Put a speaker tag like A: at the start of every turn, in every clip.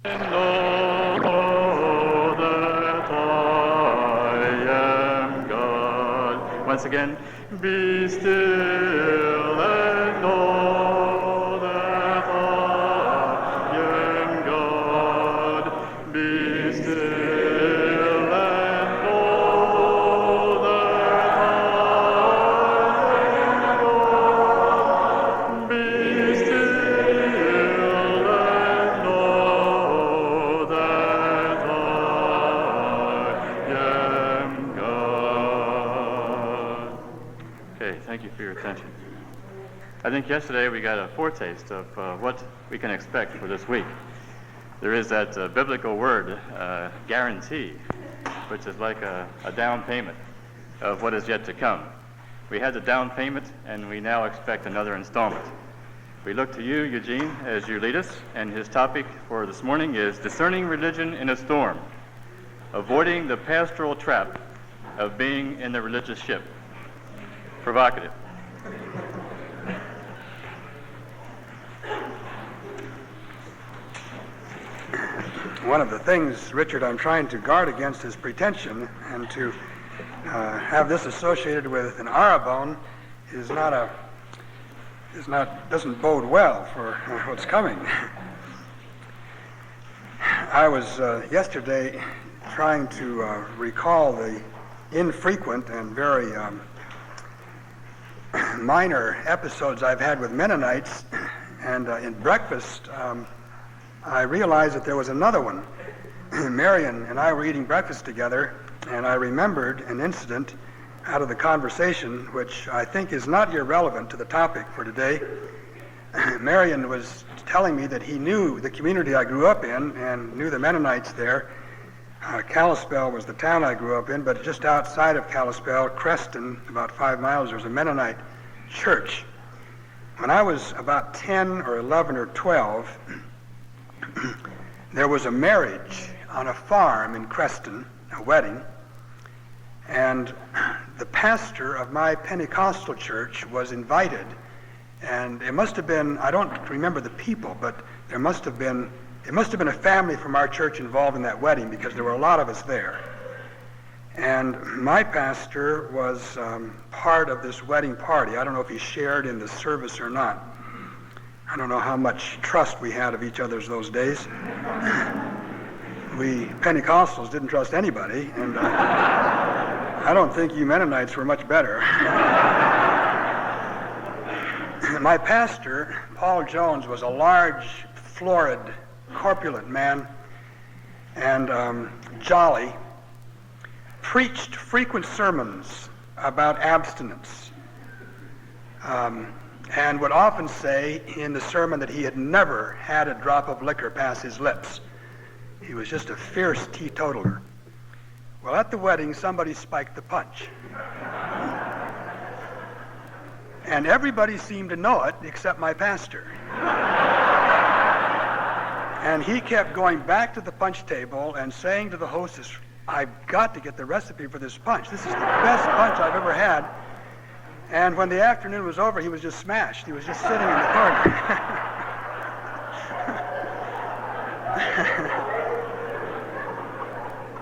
A: Know that I am God. Once again, be still and know that I am God. Be still and know that I am God. Be still and know that I am God. Okay, thank you for your attention. I think yesterday we got a foretaste of what we can expect for this week. There is that biblical word, guarantee, which is like a down payment of what is yet to come. We had the down payment, and we now expect another installment. We look to you, Eugene, as you lead us, and his topic for this morning is Discerning Religion in a Storm, Avoiding the Pastoral Trap of Being in the Religious Ship. Provocative.
B: One of the things, Richard, I'm trying to guard against is pretension, and to have this associated with an arabone doesn't bode well for what's coming. I was yesterday trying to recall the infrequent and very minor episodes I've had with Mennonites, and in breakfast I realized that there was another one. Marion and I were eating breakfast together, and I remembered an incident out of the conversation which I think is not irrelevant to the topic for today. Marion was telling me that he knew the community I grew up in and knew the Mennonites there. Kalispell was the town I grew up in, but just outside of Kalispell, Creston, about 5 miles, there was a Mennonite church. When I was about 10 or 11 or 12, there was a marriage on a farm in Creston, a wedding, and the pastor of my Pentecostal church was invited, and it must have been, I don't remember the people, but it must have been a family from our church involved in that wedding, because there were a lot of us there. And my pastor was part of this wedding party. I don't know if he shared in the service or not. I don't know how much trust we had of each other those days. We Pentecostals didn't trust anybody, and I don't think you Mennonites were much better. My pastor, Paul Jones, was a large, florid, corpulent man, and jolly, preached frequent sermons about abstinence, and would often say in the sermon that he had never had a drop of liquor pass his lips. He was just a fierce teetotaler. Well, at the wedding, somebody spiked the punch. And everybody seemed to know it except my pastor. And he kept going back to the punch table and saying to the hostess, "I've got to get the recipe for this punch. This is the best punch I've ever had." And when the afternoon was over, he was just smashed. He was just sitting in the corner.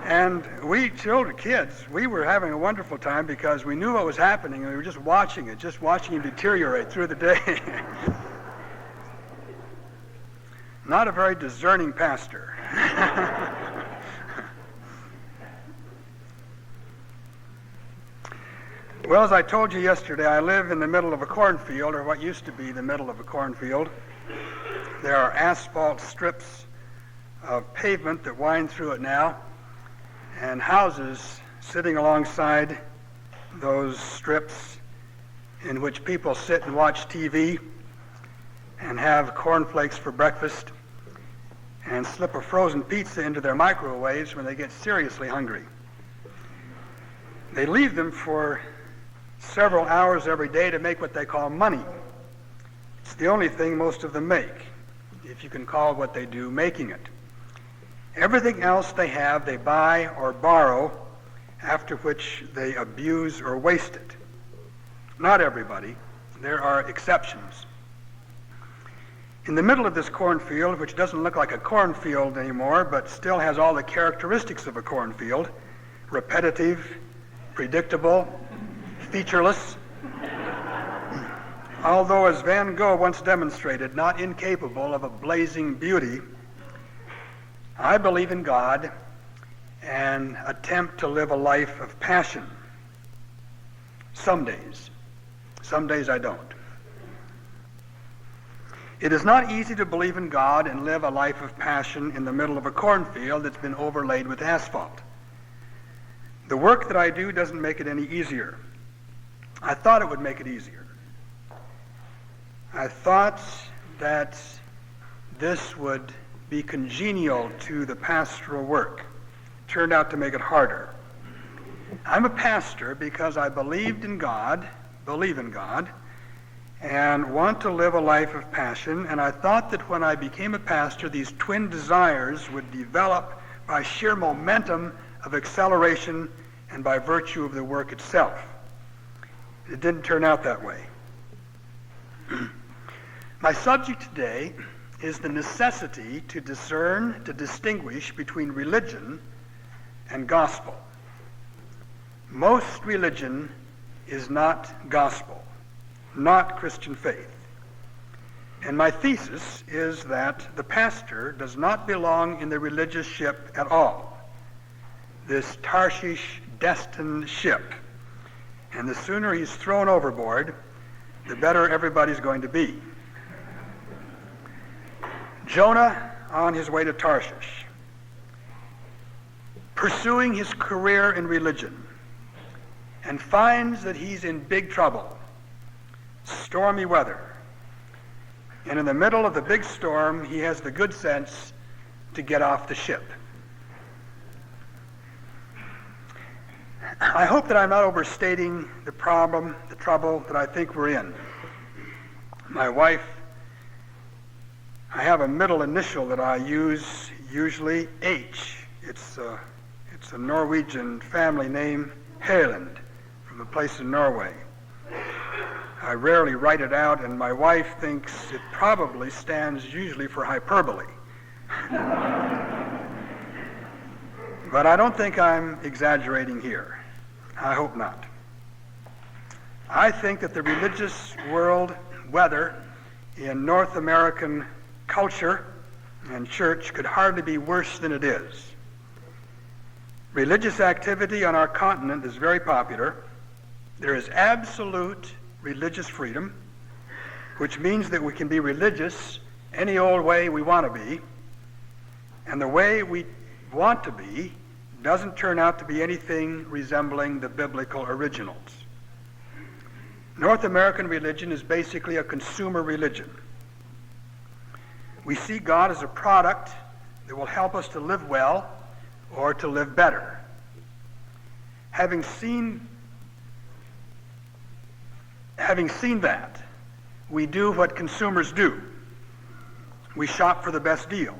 B: And we kids, we were having a wonderful time because we knew what was happening, and we were just watching him deteriorate through the day. Not a very discerning pastor. Well, as I told you yesterday, I live in the middle of a cornfield, or what used to be the middle of a cornfield. There are asphalt strips of pavement that wind through it now, and houses sitting alongside those strips in which people sit and watch TV and have cornflakes for breakfast and slip a frozen pizza into their microwaves when they get seriously hungry. They leave them for several hours every day to make what they call money. It's the only thing most of them make, if you can call what they do making it. Everything else they have, they buy or borrow, after which they abuse or waste it. Not everybody. There are exceptions. In the middle of this cornfield, which doesn't look like a cornfield anymore, but still has all the characteristics of a cornfield, repetitive, predictable, featureless, although, as Van Gogh once demonstrated, not incapable of a blazing beauty, I believe in God and attempt to live a life of passion. Some days I don't. It is not easy to believe in God and live a life of passion in the middle of a cornfield that's been overlaid with asphalt. The work that I do doesn't make it any easier. I thought it would make it easier. I thought that this would be congenial to the pastoral work. It turned out to make it harder. I'm a pastor because I believe in God, and want to live a life of passion, and I thought that when I became a pastor, these twin desires would develop by sheer momentum of acceleration and by virtue of the work itself. It didn't turn out that way. My subject today is the necessity to discern, to distinguish between religion and gospel. Most religion is not gospel, not Christian faith. And my thesis is that the pastor does not belong in the religious ship at all, this Tarshish destined ship. And the sooner he's thrown overboard, the better everybody's going to be. Jonah on his way to Tarshish, pursuing his career in religion, and finds that he's in big trouble, stormy weather. And in the middle of the big storm, he has the good sense to get off the ship. I hope that I'm not overstating the problem, the trouble that I think we're in. My wife, I have a middle initial that I use, usually H. It's a Norwegian family name, Heland, from a place in Norway. I rarely write it out, and my wife thinks it probably stands usually for hyperbole. But I don't think I'm exaggerating here. I hope not. I think that the religious world weather in North American culture and church could hardly be worse than it is. Religious activity on our continent is very popular. There is absolute religious freedom, which means that we can be religious any old way we want to be, and the way we want to be doesn't turn out to be anything resembling the biblical originals. North American religion is basically a consumer religion. We see God as a product that will help us to live well or to live better. Having seen that, we do what consumers do. We shop for the best deal.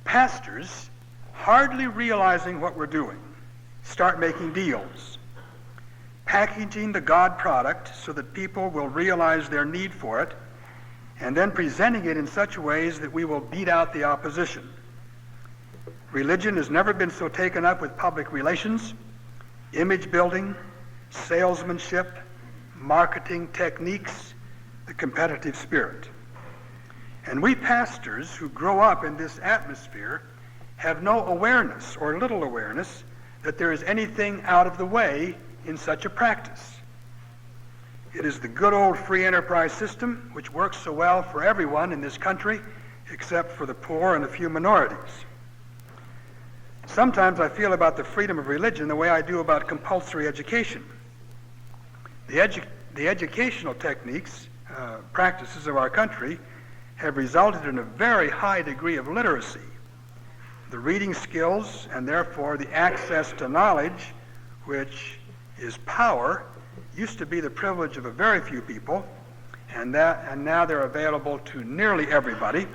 B: Pastors, hardly realizing what we're doing, start making deals, packaging the God product so that people will realize their need for it, and then presenting it in such ways that we will beat out the opposition. Religion has never been so taken up with public relations, image building, salesmanship, marketing techniques, the competitive spirit. And we pastors who grow up in this atmosphere have no awareness, or little awareness, that there is anything out of the way in such a practice. It is the good old free enterprise system which works so well for everyone in this country except for the poor and a few minorities. Sometimes I feel about the freedom of religion the way I do about compulsory education. The educational techniques, practices of our country have resulted in a very high degree of literacy. The reading skills, and therefore the access to knowledge, which is power, used to be the privilege of a very few people, and now they're available to nearly everybody.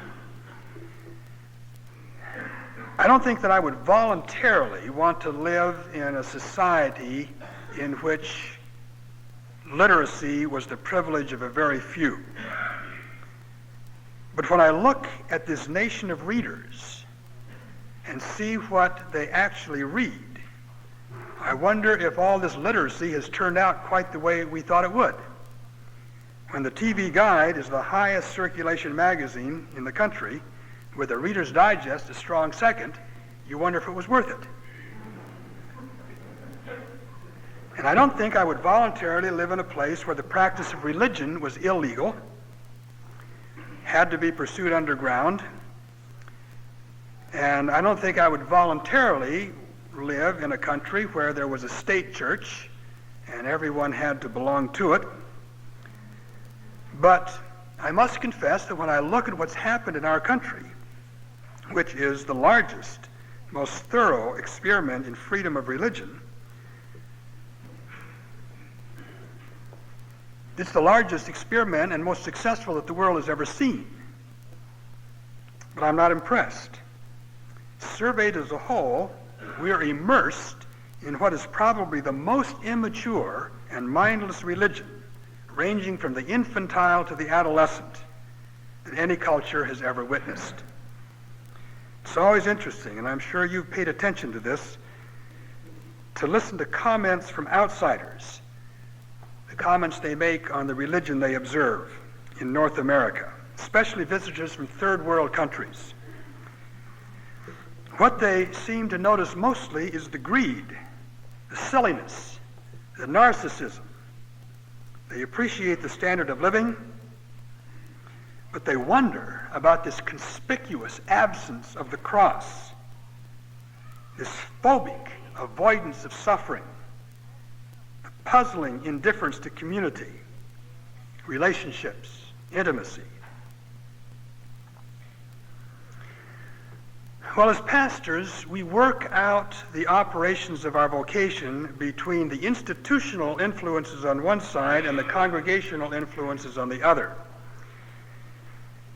B: I don't think that I would voluntarily want to live in a society in which literacy was the privilege of a very few. But when I look at this nation of readers and see what they actually read, I wonder if all this literacy has turned out quite the way we thought it would. When the TV Guide is the highest circulation magazine in the country, with a Reader's Digest a strong second, you wonder if it was worth it. And I don't think I would voluntarily live in a place where the practice of religion was illegal, had to be pursued underground, and I don't think I would voluntarily live in a country where there was a state church and everyone had to belong to it. But I must confess that when I look at what's happened in our country, which is the largest, most thorough experiment in freedom of religion, it's the largest experiment and most successful that the world has ever seen. But I'm not impressed. Surveyed as a whole, we are immersed in what is probably the most immature and mindless religion, ranging from the infantile to the adolescent, that any culture has ever witnessed. It's always interesting, and I'm sure you've paid attention to this, to listen to comments from outsiders, the comments they make on the religion they observe in North America, especially visitors from third world countries. What they seem to notice mostly is the greed, the silliness, the narcissism. They appreciate the standard of living, but they wonder about this conspicuous absence of the cross, this phobic avoidance of suffering, the puzzling indifference to community, relationships, intimacy. Well, as pastors, we work out the operations of our vocation between the institutional influences on one side and the congregational influences on the other.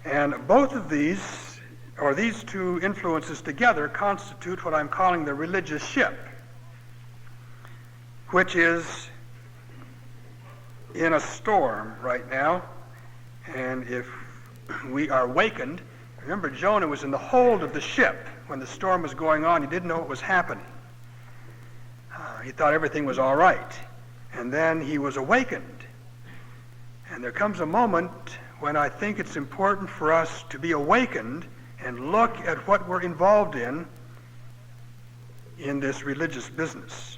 B: And both of these, or these two influences together, constitute what I'm calling the religious ship, which is in a storm right now. And if we are wakened, remember, Jonah was in the hold of the ship when the storm was going on. He didn't know what was happening. He thought everything was all right. And then he was awakened. And there comes a moment when I think it's important for us to be awakened and look at what we're involved in this religious business.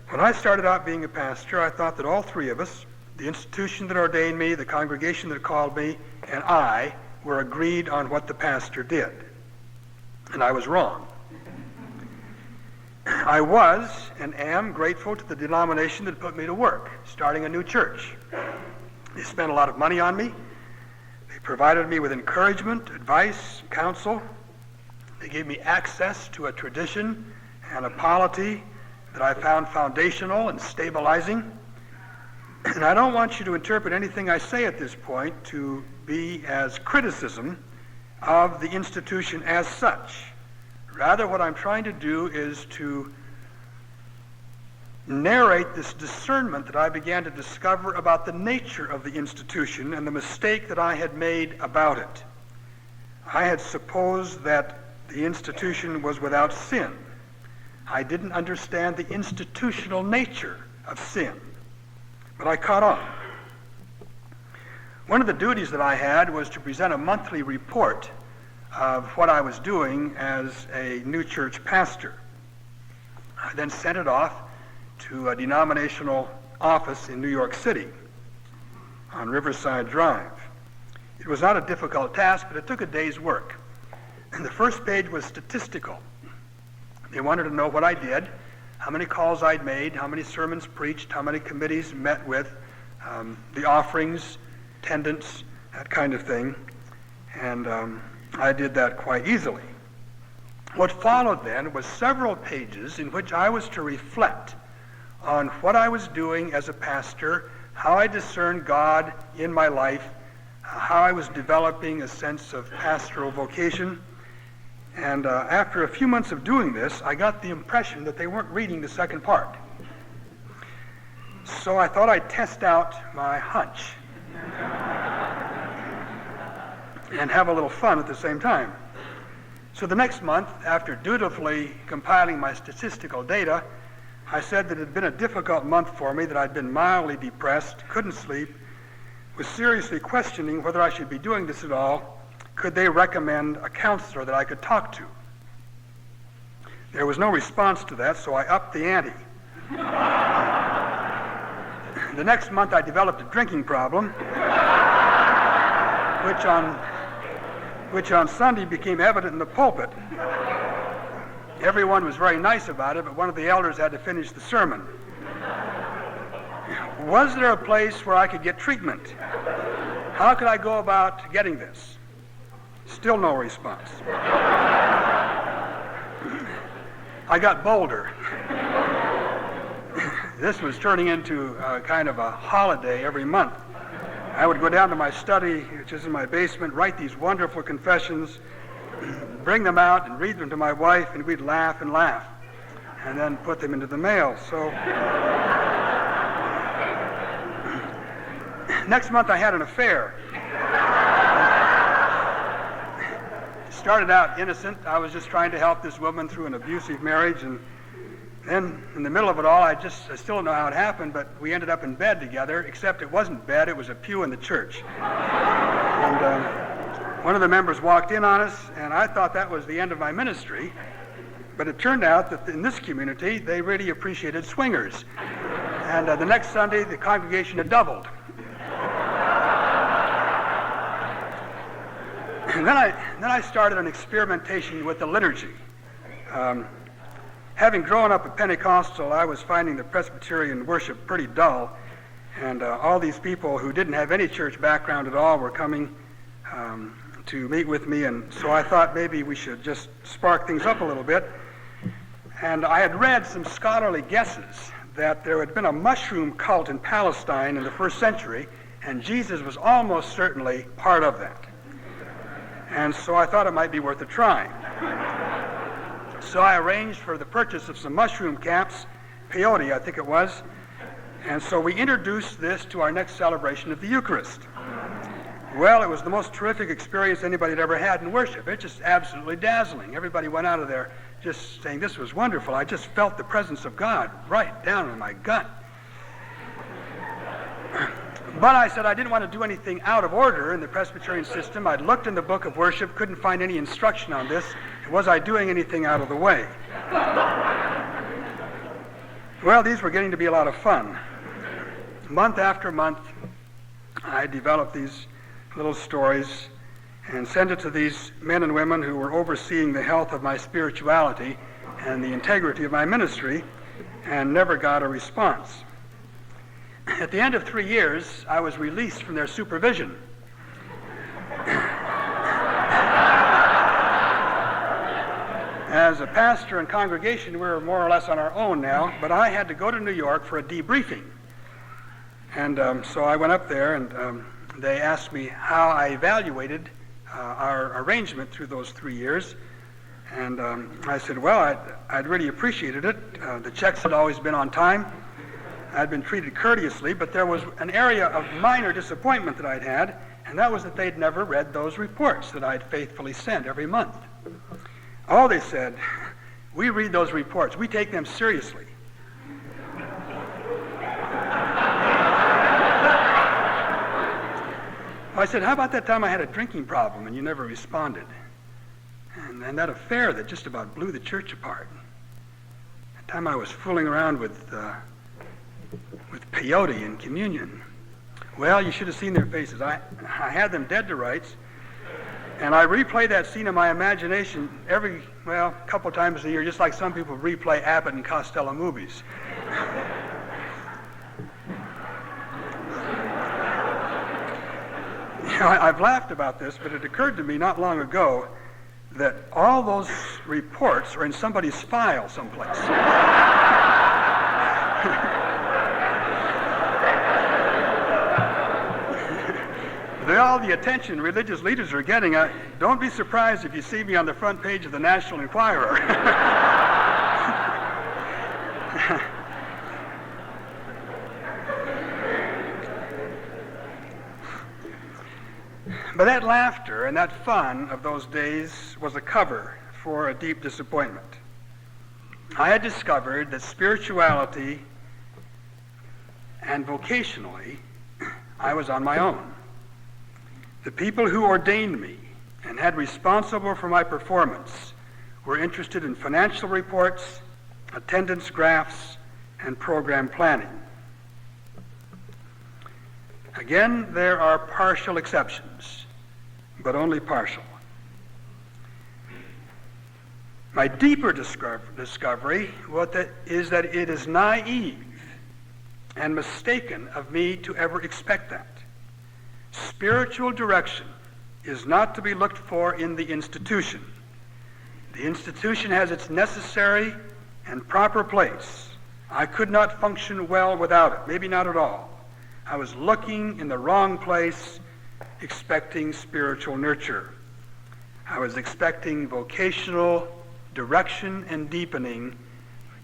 B: When I started out being a pastor, I thought that all three of us, the institution that ordained me, the congregation that called me, and I, were agreed on what the pastor did. And I was wrong. I was and am grateful to the denomination that put me to work, starting a new church. They spent a lot of money on me. They provided me with encouragement, advice, counsel. They gave me access to a tradition and a polity that I found foundational and stabilizing. And I don't want you to interpret anything I say at this point to be as criticism of the institution as such. Rather, what I'm trying to do is to narrate this discernment that I began to discover about the nature of the institution and the mistake that I had made about it. I had supposed that the institution was without sin. I didn't understand the institutional nature of sin, but I caught on. One of the duties that I had was to present a monthly report of what I was doing as a new church pastor. I then sent it off to a denominational office in New York City on Riverside Drive. It was not a difficult task, but it took a day's work. And the first page was statistical. They wanted to know what I did, how many calls I'd made, how many sermons preached, how many committees met with, the offerings, attendance, that kind of thing. And I did that quite easily. What followed then was several pages in which I was to reflect on what I was doing as a pastor, how I discerned God in my life, how I was developing a sense of pastoral vocation. And after a few months of doing this, I got the impression that they weren't reading the second part. So I thought I'd test out my hunch. and have a little fun at the same time. So the next month, after dutifully compiling my statistical data, I said that it had been a difficult month for me, that I'd been mildly depressed, couldn't sleep, was seriously questioning whether I should be doing this at all. Could they recommend a counselor that I could talk to? There was no response to that, so I upped the ante. The next month I developed a drinking problem, which on Sunday became evident in the pulpit. Everyone was very nice about it, but one of the elders had to finish the sermon. Was there a place where I could get treatment? How could I go about getting this? Still no response. I got bolder. This was turning into kind of a holiday every month. I would go down to my study, which is in my basement, write these wonderful confessions, bring them out and read them to my wife, and we'd laugh and laugh, and then put them into the mail. So next month I had an affair. Started out innocent. I was just trying to help this woman through an abusive marriage, and then in the middle of it all, I still don't know how it happened, but we ended up in bed together, except it wasn't bed, it was a pew in the church. And one of the members walked in on us, and I thought that was the end of my ministry, but it turned out that in this community, they really appreciated swingers. And the next Sunday, the congregation had doubled. And then I started an experimentation with the liturgy. Having grown up a Pentecostal, I was finding the Presbyterian worship pretty dull, and all these people who didn't have any church background at all were coming to meet with me, and so I thought maybe we should just spark things up a little bit. And I had read some scholarly guesses that there had been a mushroom cult in Palestine in the 1st century, and Jesus was almost certainly part of that. And so I thought it might be worth a try. So I arranged for the purchase of some mushroom caps, peyote I think it was, and so we introduced this to our next celebration of the Eucharist. Well, it was the most terrific experience anybody had ever had in worship. It's just absolutely dazzling. Everybody went out of there just saying, this was wonderful. I just felt the presence of God right down in my gut. But I said I didn't want to do anything out of order in the Presbyterian system. I'd looked in the book of worship, couldn't find any instruction on this. Was I doing anything out of the way? Well, these were getting to be a lot of fun. Month after month, I developed these little stories and sent it to these men and women who were overseeing the health of my spirituality and the integrity of my ministry, and never got a response. At the end of 3 years, I was released from their supervision. As a pastor and congregation, we were more or less on our own now, but I had to go to New York for a debriefing. And so I went up there, and they asked me how I evaluated our arrangement through those 3 years. And I said, well, I'd really appreciated it. The checks had always been on time. I'd been treated courteously, but there was an area of minor disappointment that I'd had, and that was that they'd never read those reports that I'd faithfully sent every month. Oh, they said, we read those reports. We take them seriously. I said, how about that time I had a drinking problem and you never responded? And that affair that just about blew the church apart. That time I was fooling around with peyote and communion. Well, you should have seen their faces. I had them dead to rights, and I replay that scene in my imagination a couple times a year, just like some people replay Abbott and Costello movies. I've laughed about this, but it occurred to me not long ago that all those reports are in somebody's file someplace. All the attention religious leaders are getting, don't be surprised if you see me on the front page of the National Enquirer. But that laughter and that fun of those days was a cover for a deep disappointment. I had discovered that spirituality and vocationally, I was on my own. The people who ordained me and had responsible for my performance were interested in financial reports, attendance graphs, and program planning. Again, there are partial exceptions, but only partial. My deeper discovery is that it is naive and mistaken of me to ever expect that. Spiritual direction is not to be looked for in the institution. The institution has its necessary and proper place. I could not function well without it, maybe not at all. I was looking in the wrong place, expecting spiritual nurture. I was expecting vocational direction and deepening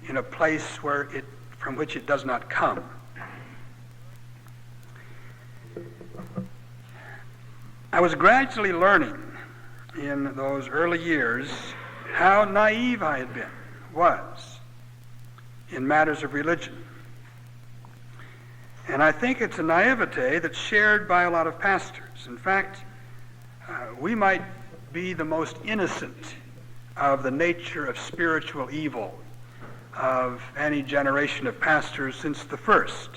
B: in a place from which it does not come. I was gradually learning in those early years how naive I was in matters of religion. And I think it's a naivete that's shared by a lot of pastors. In fact, we might be the most innocent of the nature of spiritual evil of any generation of pastors since the first.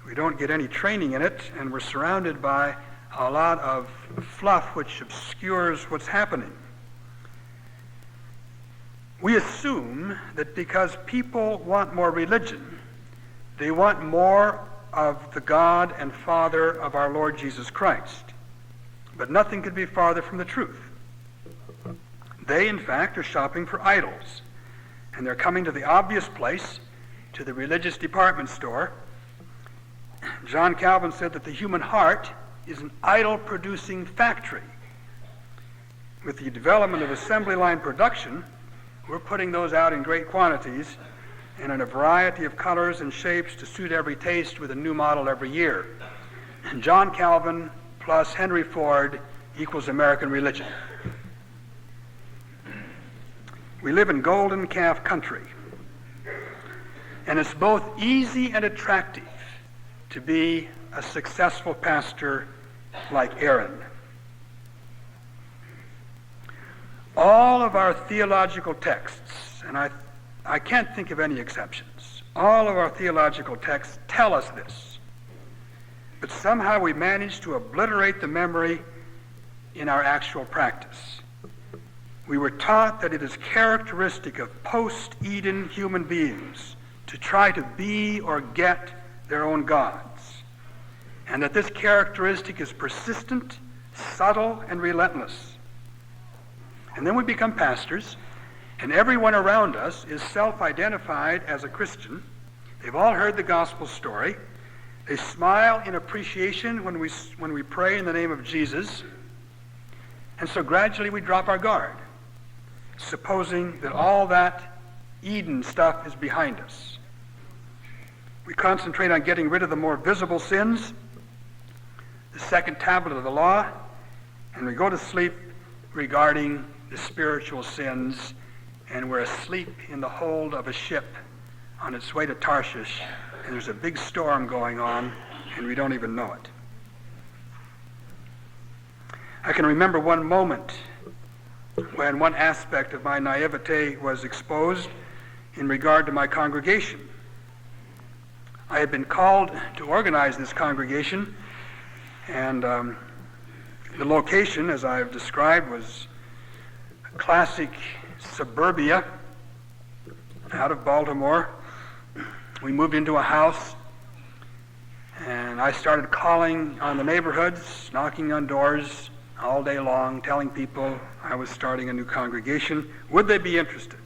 B: We don't get any training in it, and we're surrounded by a lot of fluff which obscures what's happening. We assume that because people want more religion, they want more of the God and Father of our Lord Jesus Christ. But nothing could be farther from the truth. They, in fact, are shopping for idols, and they're coming to the obvious place, to the religious department store. John Calvin said that the human heart is an idol-producing factory. With the development of assembly line production, we're putting those out in great quantities and in a variety of colors and shapes to suit every taste with a new model every year. And John Calvin plus Henry Ford equals American religion. We live in golden calf country, and it's both easy and attractive to be a successful pastor like Aaron. All of our theological texts, and I can't think of any exceptions, all of our theological texts tell us this, but somehow we manage to obliterate the memory in our actual practice. We were taught that it is characteristic of post-Eden human beings to try to be or get their own gods, and that this characteristic is persistent, subtle, and relentless. And then we become pastors, and everyone around us is self-identified as a Christian. They've all heard the gospel story. They smile in appreciation when we pray in the name of Jesus. And so gradually we drop our guard, supposing that all that Eden stuff is behind us. We concentrate on getting rid of the more visible sins, the second tablet of the law, and we go to sleep regarding the spiritual sins, and we're asleep in the hold of a ship on its way to Tarshish, and there's a big storm going on, and we don't even know it. I can remember one moment when one aspect of my naivete was exposed in regard to my congregation. I had been called to organize this congregation, and the location, as I've described, was classic suburbia out of Baltimore. We moved into a house, and I started calling on the neighborhoods, knocking on doors all day long, telling people I was starting a new congregation. Would they be interested?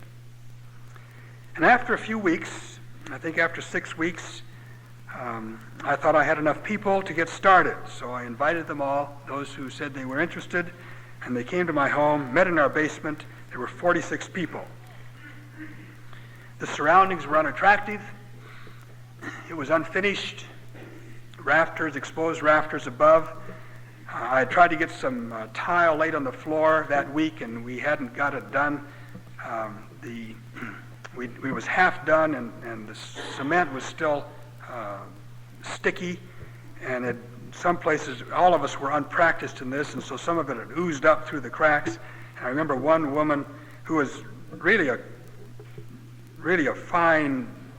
B: And after a few weeks, I think after 6 weeks, I thought I had enough people to get started. So I invited them all, those who said they were interested, and they came to my home, met in our basement. There were 46 people. The surroundings were unattractive. It was unfinished. Rafters, exposed rafters above. I tried to get some tile laid on the floor that week, and we hadn't got it done. We was half done, and the cement was still sticky, and some places, all of us were unpracticed in this, and so some of it had oozed up through the cracks. And I remember one woman who was really a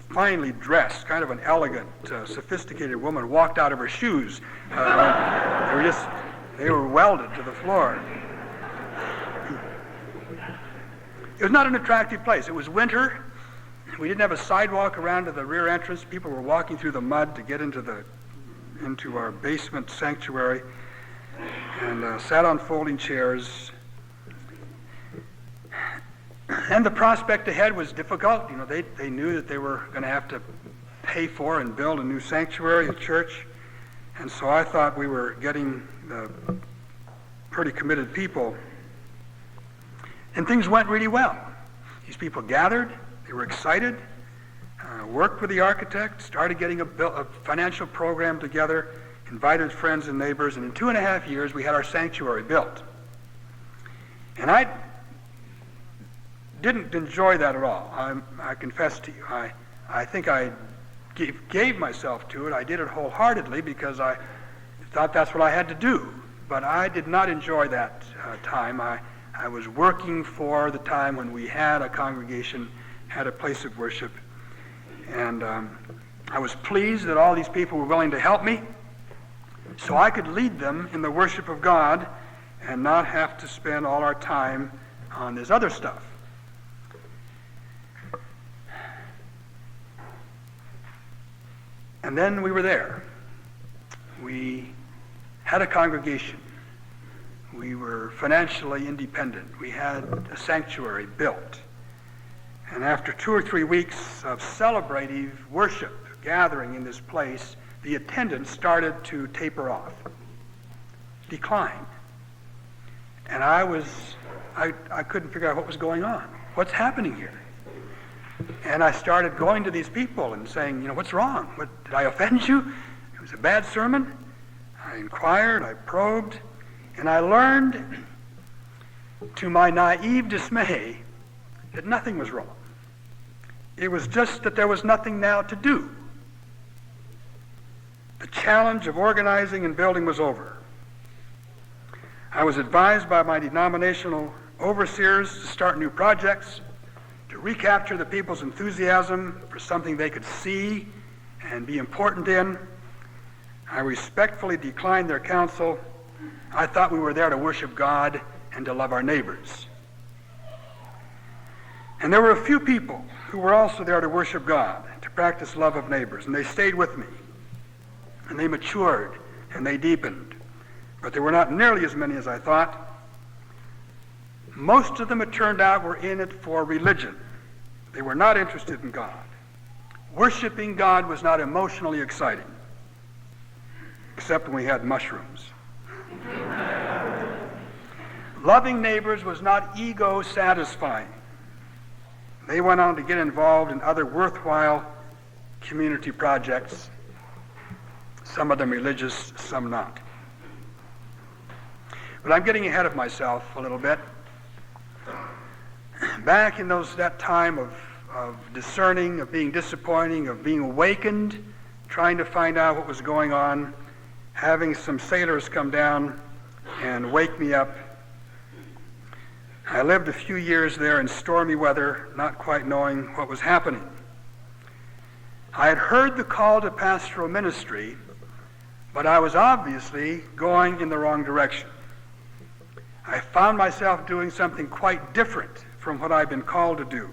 B: finely dressed, kind of an elegant, sophisticated woman, walked out of her shoes. They were welded to the floor. It was not an attractive place. It was winter. We didn't have a sidewalk around to the rear entrance. People were walking through the mud to get into our basement sanctuary, and sat on folding chairs. And the prospect ahead was difficult. You know, they knew that they were going to have to pay for and build a new sanctuary, a church. And so I thought we were getting pretty committed people. And things went really well. These people gathered. They were excited, worked with the architect, started getting a financial program together, invited friends and neighbors, and in 2.5 years we had our sanctuary built. And I didn't enjoy that at all. I confess to you. I think I gave myself to it. I did it wholeheartedly because I thought that's what I had to do. But I did not enjoy that time. I was working for the time when we had a congregation, had a place of worship. And I was pleased that all these people were willing to help me so I could lead them in the worship of God and not have to spend all our time on this other stuff. And then we were there. We had a congregation. We were financially independent. We had a sanctuary built. And after 2 or 3 weeks of celebrative worship gathering in this place, the attendance started to taper off, decline. And I couldn't figure out what was going on. What's happening here? And I started going to these people and saying, you know, what's wrong? Did I offend you? It was a bad sermon. I inquired, I probed, and I learned, to my naive dismay, that nothing was wrong. It was just that there was nothing now to do. The challenge of organizing and building was over. I was advised by my denominational overseers to start new projects, to recapture the people's enthusiasm for something they could see and be important in. I respectfully declined their counsel. I thought we were there to worship God and to love our neighbors. And there were a few people who were also there to worship God, to practice love of neighbors, and they stayed with me. And they matured and they deepened. But there were not nearly as many as I thought. Most of them, it turned out, were in it for religion. They were not interested in God. Worshiping God was not emotionally exciting, except when we had mushrooms. Loving neighbors was not ego-satisfying. They went on to get involved in other worthwhile community projects, some of them religious, some not. But I'm getting ahead of myself a little bit. Back in that time of discerning, of being disappointing, of being awakened, trying to find out what was going on, having some sailors come down and wake me up. I lived a few years there in stormy weather, not quite knowing what was happening. I had heard the call to pastoral ministry, but I was obviously going in the wrong direction. I found myself doing something quite different from what I'd been called to do.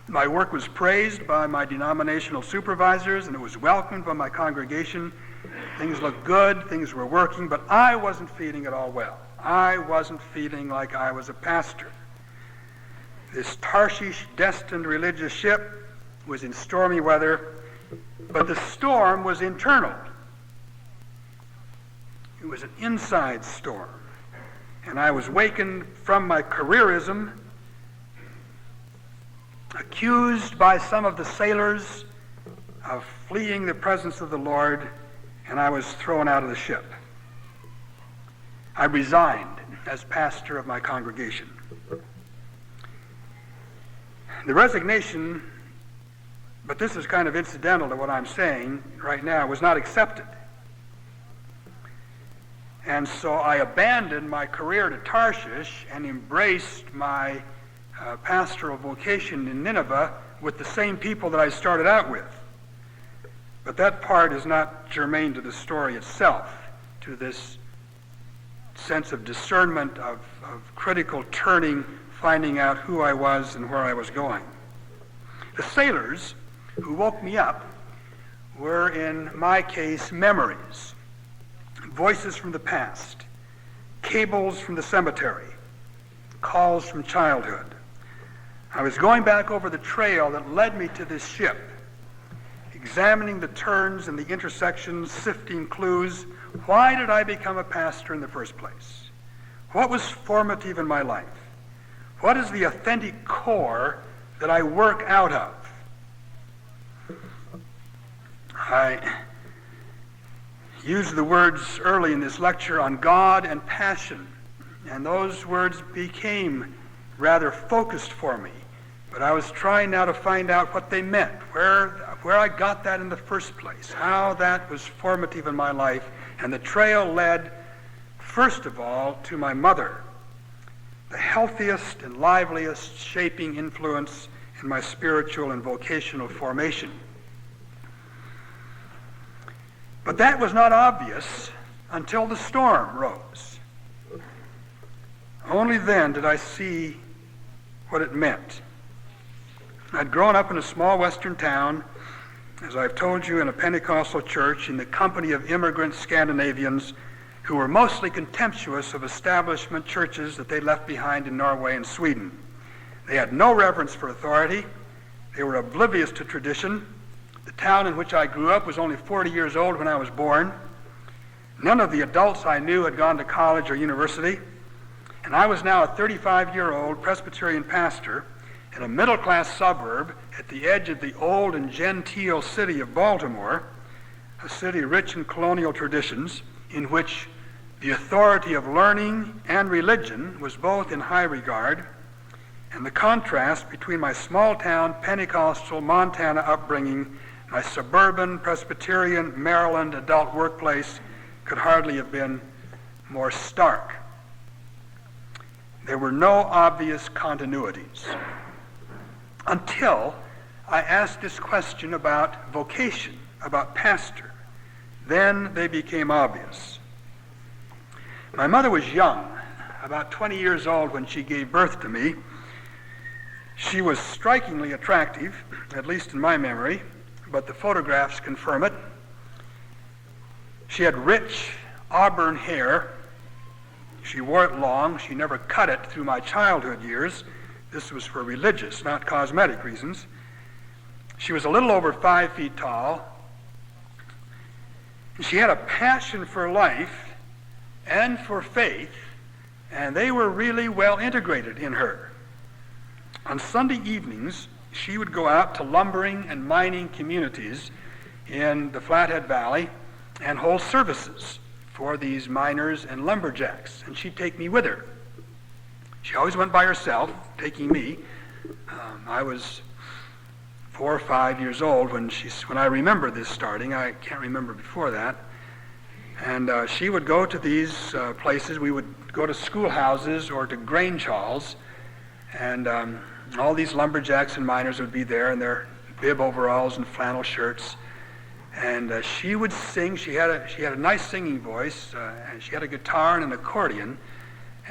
B: My work was praised by my denominational supervisors, and it was welcomed by my congregation. Things looked good, things were working, but I wasn't feeling it all well. I wasn't feeling like I was a pastor. This Tarshish-destined religious ship was in stormy weather, but the storm was internal. It was an inside storm. And I was wakened from my careerism, accused by some of the sailors of fleeing the presence of the Lord, and I was thrown out of the ship. I resigned as pastor of my congregation. The resignation, but this is kind of incidental to what I'm saying right now, was not accepted. And so I abandoned my career to Tarshish and embraced my pastoral vocation in Nineveh with the same people that I started out with. But that part is not germane to the story itself, to this sense of discernment, of critical turning, finding out who I was and where I was going. The sailors who woke me up were, in my case, memories, voices from the past, cables from the cemetery, calls from childhood. I was going back over the trail that led me to this ship, examining the turns and the intersections, sifting clues. Why did I become a pastor in the first place? What was formative in my life? What is the authentic core that I work out of? I used the words early in this lecture on God and passion, and those words became rather focused for me. But I was trying now to find out what they meant, where I got that in the first place, how that was formative in my life. And the trail led, first of all, to my mother, the healthiest and liveliest shaping influence in my spiritual and vocational formation. But that was not obvious until the storm rose. Only then did I see what it meant. I'd grown up in a small western town, as I've told you, in a Pentecostal church in the company of immigrant Scandinavians who were mostly contemptuous of establishment churches that they left behind in Norway and Sweden. They had no reverence for authority. They were oblivious to tradition. The town in which I grew up was only 40 years old when I was born. None of the adults I knew had gone to college or university. And I was now a 35-year-old Presbyterian pastor in a middle-class suburb at the edge of the old and genteel city of Baltimore, a city rich in colonial traditions, in which the authority of learning and religion was both in high regard, and the contrast between my small-town Pentecostal Montana upbringing, my suburban Presbyterian Maryland adult workplace could hardly have been more stark. There were no obvious continuities until I asked this question about vocation, about pastor. Then they became obvious. My mother was young, about 20 years old when she gave birth to me. She was strikingly attractive, at least in my memory, but the photographs confirm it. She had rich auburn hair. She wore it long. She never cut it through my childhood years. This was for religious, not cosmetic reasons. She was a little over 5 feet tall. She had a passion for life and for faith, and they were really well integrated in her. On Sunday evenings, she would go out to lumbering and mining communities in the Flathead Valley and hold services for these miners and lumberjacks, and she'd take me with her. She always went by herself, taking me. I was 4 or 5 years old when I remember this starting. I can't remember before that. And she would go to these places. We would go to schoolhouses or to Grange halls, and all these lumberjacks and miners would be there in their bib overalls and flannel shirts. And she would sing. She had a nice singing voice, and she had a guitar and an accordion.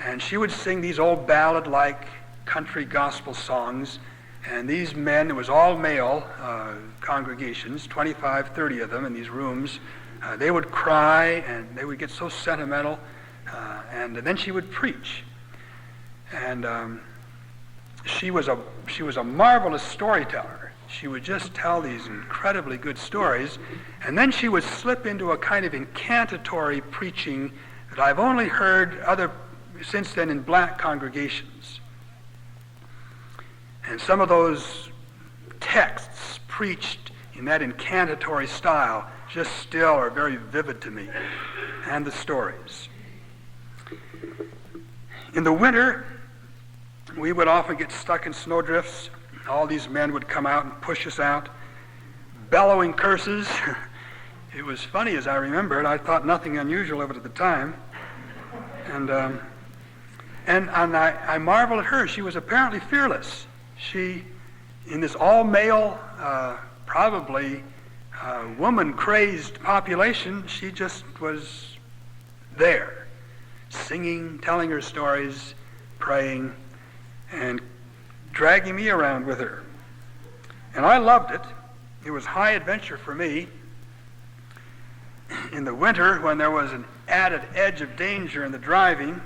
B: And she would sing these old ballad-like country gospel songs. And these men, it was all male congregations, 25, 30 of them in these rooms. They would cry and they would get so sentimental. And then she would preach. And she was a marvelous storyteller. She would just tell these incredibly good stories. And then she would slip into a kind of incantatory preaching that I've only heard since then in black congregations. And some of those texts preached in that incantatory style just still are very vivid to me, and the stories. In the winter, we would often get stuck in snowdrifts. All these men would come out and push us out, bellowing curses. It was funny as I remember it. I thought nothing unusual of it at the time. And I marveled at her. She was apparently fearless. She, in this all-male, probably woman-crazed population, she just was there, singing, telling her stories, praying, and dragging me around with her. And I loved it. It was high adventure for me. In the winter, when there was an added edge of danger in the driving,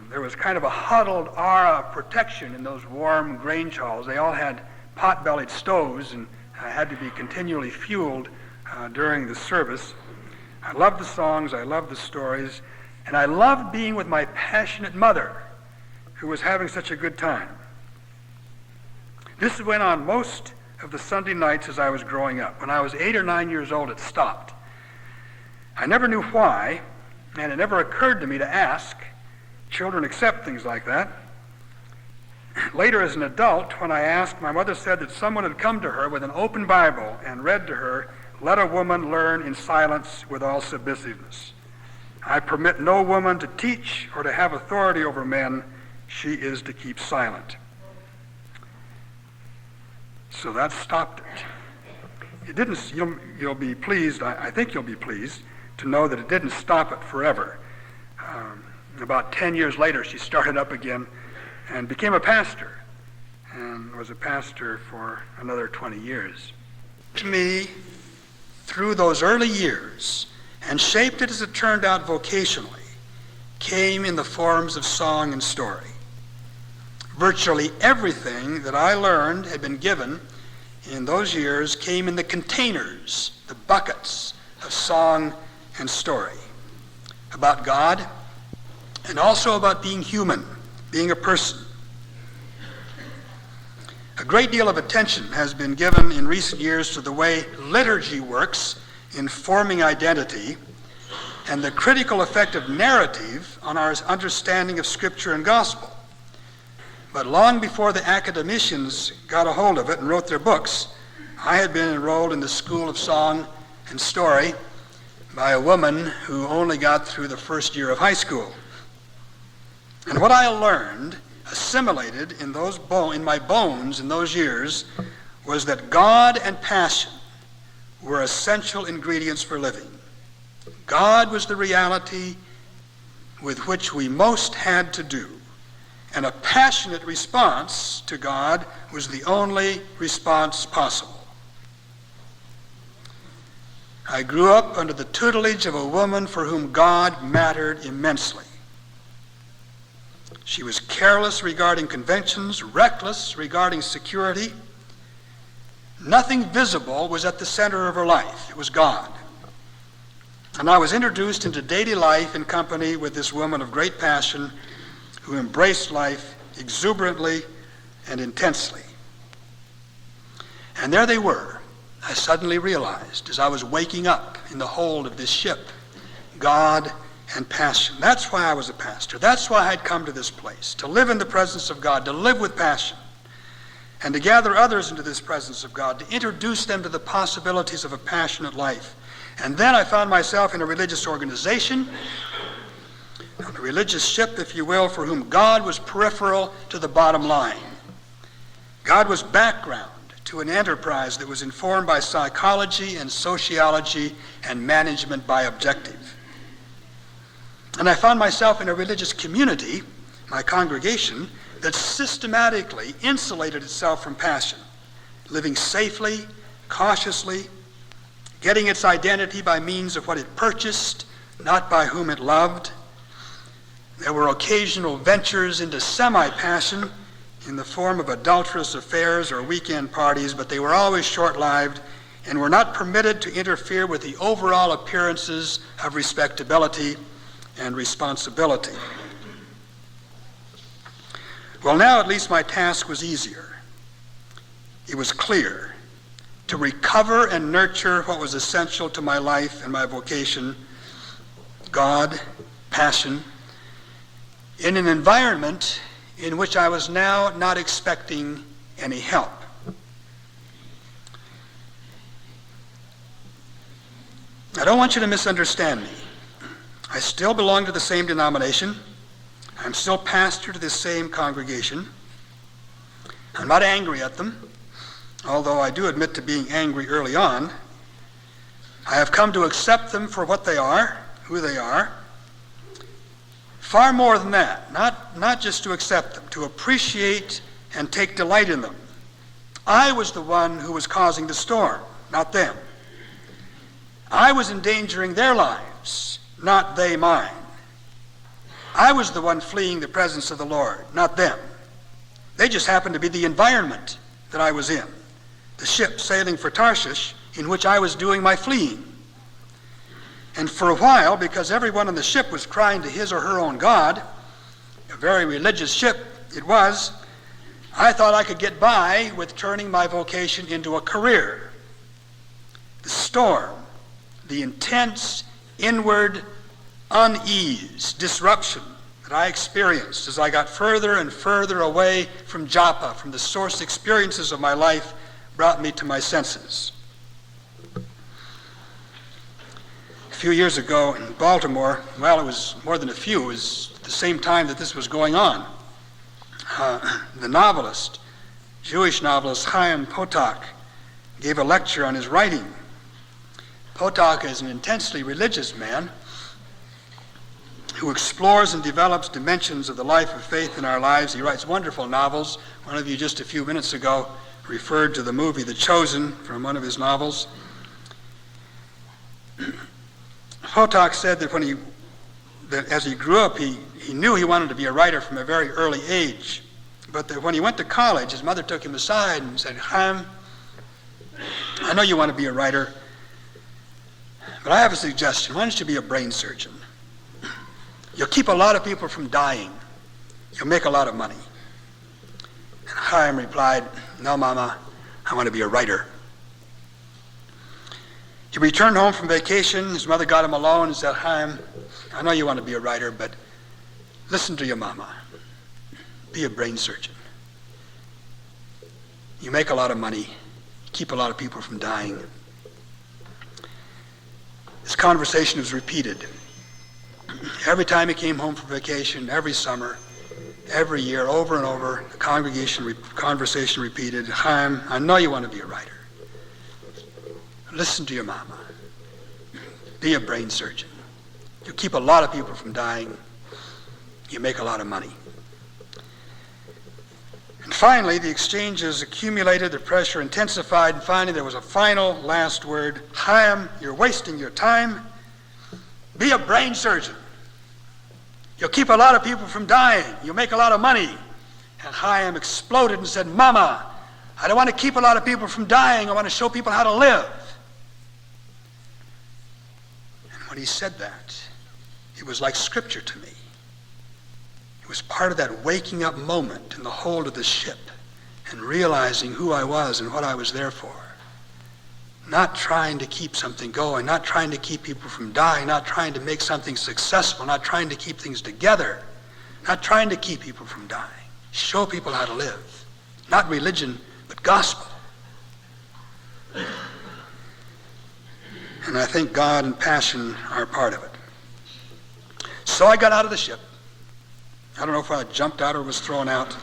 B: there was kind of a huddled aura of protection in those warm grange halls. They all had pot-bellied stoves and had to be continually fueled during the service. I loved the songs, I loved the stories, and I loved being with my passionate mother, who was having such a good time. This went on most of the Sunday nights as I was growing up. When I was 8 or 9 years old, it stopped. I never knew why, and it never occurred to me to ask. Children accept things like that. Later, as an adult, when I asked, my mother said that someone had come to her with an open Bible and read to her, "Let a woman learn in silence with all submissiveness. I permit no woman to teach or to have authority over men. She is to keep silent." So that stopped it. It didn't. You'll be pleased. I think you'll be pleased to know that it didn't stop it forever. About 10 years later, she started up again and became a pastor, and was a pastor for another 20 years. To me, through those early years, and shaped it as it turned out vocationally, came in the forms of song and story. Virtually everything that I learned had been given in those years came in the containers, the buckets of song and story, about God, and also about being human, being a person. A great deal of attention has been given in recent years to the way liturgy works in forming identity, and the critical effect of narrative on our understanding of Scripture and gospel. But long before the academicians got a hold of it and wrote their books, I had been enrolled in the School of Song and Story by a woman who only got through the first year of high school. And what I learned, assimilated in my bones in those years, was that God and passion were essential ingredients for living. God was the reality with which we most had to do, and a passionate response to God was the only response possible. I grew up under the tutelage of a woman for whom God mattered immensely. She was careless regarding conventions, reckless regarding security. Nothing visible was at the center of her life. It was God. And I was introduced into daily life in company with this woman of great passion who embraced life exuberantly and intensely. And there they were. I suddenly realized as I was waking up in the hold of this ship, God and passion. That's why I was a pastor. That's why I'd come to this place, to live in the presence of God, to live with passion, and to gather others into this presence of God, to introduce them to the possibilities of a passionate life. And then I found myself in a religious organization, a religious ship, if you will, for whom God was peripheral to the bottom line. God was background to an enterprise that was informed by psychology and sociology and management by objective. And I found myself in a religious community, my congregation, that systematically insulated itself from passion, living safely, cautiously, getting its identity by means of what it purchased, not by whom it loved. There were occasional ventures into semi-passion in the form of adulterous affairs or weekend parties, but they were always short-lived and were not permitted to interfere with the overall appearances of respectability and responsibility. Well, now at least my task was easier. It was clear to recover and nurture what was essential to my life and my vocation, God passion, in an environment in which I was now not expecting any help. I don't want you to misunderstand me. I still belong to the same denomination. I'm still pastor to the same congregation. I'm not angry at them, although I do admit to being angry early on. I have come to accept them for what they are, who they are. Far more than that, not just to accept them, to appreciate and take delight in them. I was the one who was causing the storm, not them. I was endangering their lives, not they mine. I was the one fleeing the presence of the Lord, not them. They just happened to be the environment that I was in, the ship sailing for Tarshish in which I was doing my fleeing. And for a while, because everyone on the ship was crying to his or her own God, a very religious ship it was, I thought I could get by with turning my vocation into a career. The storm, the intense inward unease, disruption that I experienced as I got further and further away from Joppa, from the source experiences of my life, brought me to my senses. A few years ago in Baltimore, well, it was more than a few, it was the same time that this was going on. The novelist, Jewish novelist Chaim Potok, gave a lecture on his writing. Potok is an intensely religious man who explores and develops dimensions of the life of faith in our lives. He writes wonderful novels. One of you just a few minutes ago referred to the movie The Chosen from one of his novels. Potok said that as he grew up, he knew he wanted to be a writer from a very early age, but that when he went to college, his mother took him aside and said, Chaim, I know you want to be a writer, but I have a suggestion. Why don't you be a brain surgeon? You'll keep a lot of people from dying. You'll make a lot of money. And Chaim replied, no, Mama, I want to be a writer. He returned home from vacation. His mother got him alone and said, Chaim, I know you want to be a writer, but listen to your mama. Be a brain surgeon. You make a lot of money. You keep a lot of people from dying. This conversation was repeated. Every time he came home from vacation, every summer, every year, over and over, the conversation repeated, Chaim, I know you want to be a writer. Listen to your mama. Be a brain surgeon. You keep a lot of people from dying. You make a lot of money. And finally, the exchanges accumulated, the pressure intensified, and finally there was a final last word. Chaim, you're wasting your time. Be a brain surgeon. You'll keep a lot of people from dying. You'll make a lot of money. And Chaim exploded and said, Mama, I don't want to keep a lot of people from dying. I want to show people how to live. And when he said that, it was like scripture to me. It was part of that waking up moment in the hold of the ship and realizing who I was and what I was there for. Not trying to keep something going, not trying to keep people from dying, not trying to make something successful, not trying to keep things together, not trying to keep people from dying. Show people how to live. Not religion, but gospel. And I think God and passion are part of it. So I got out of the ship. I don't know if I jumped out or was thrown out,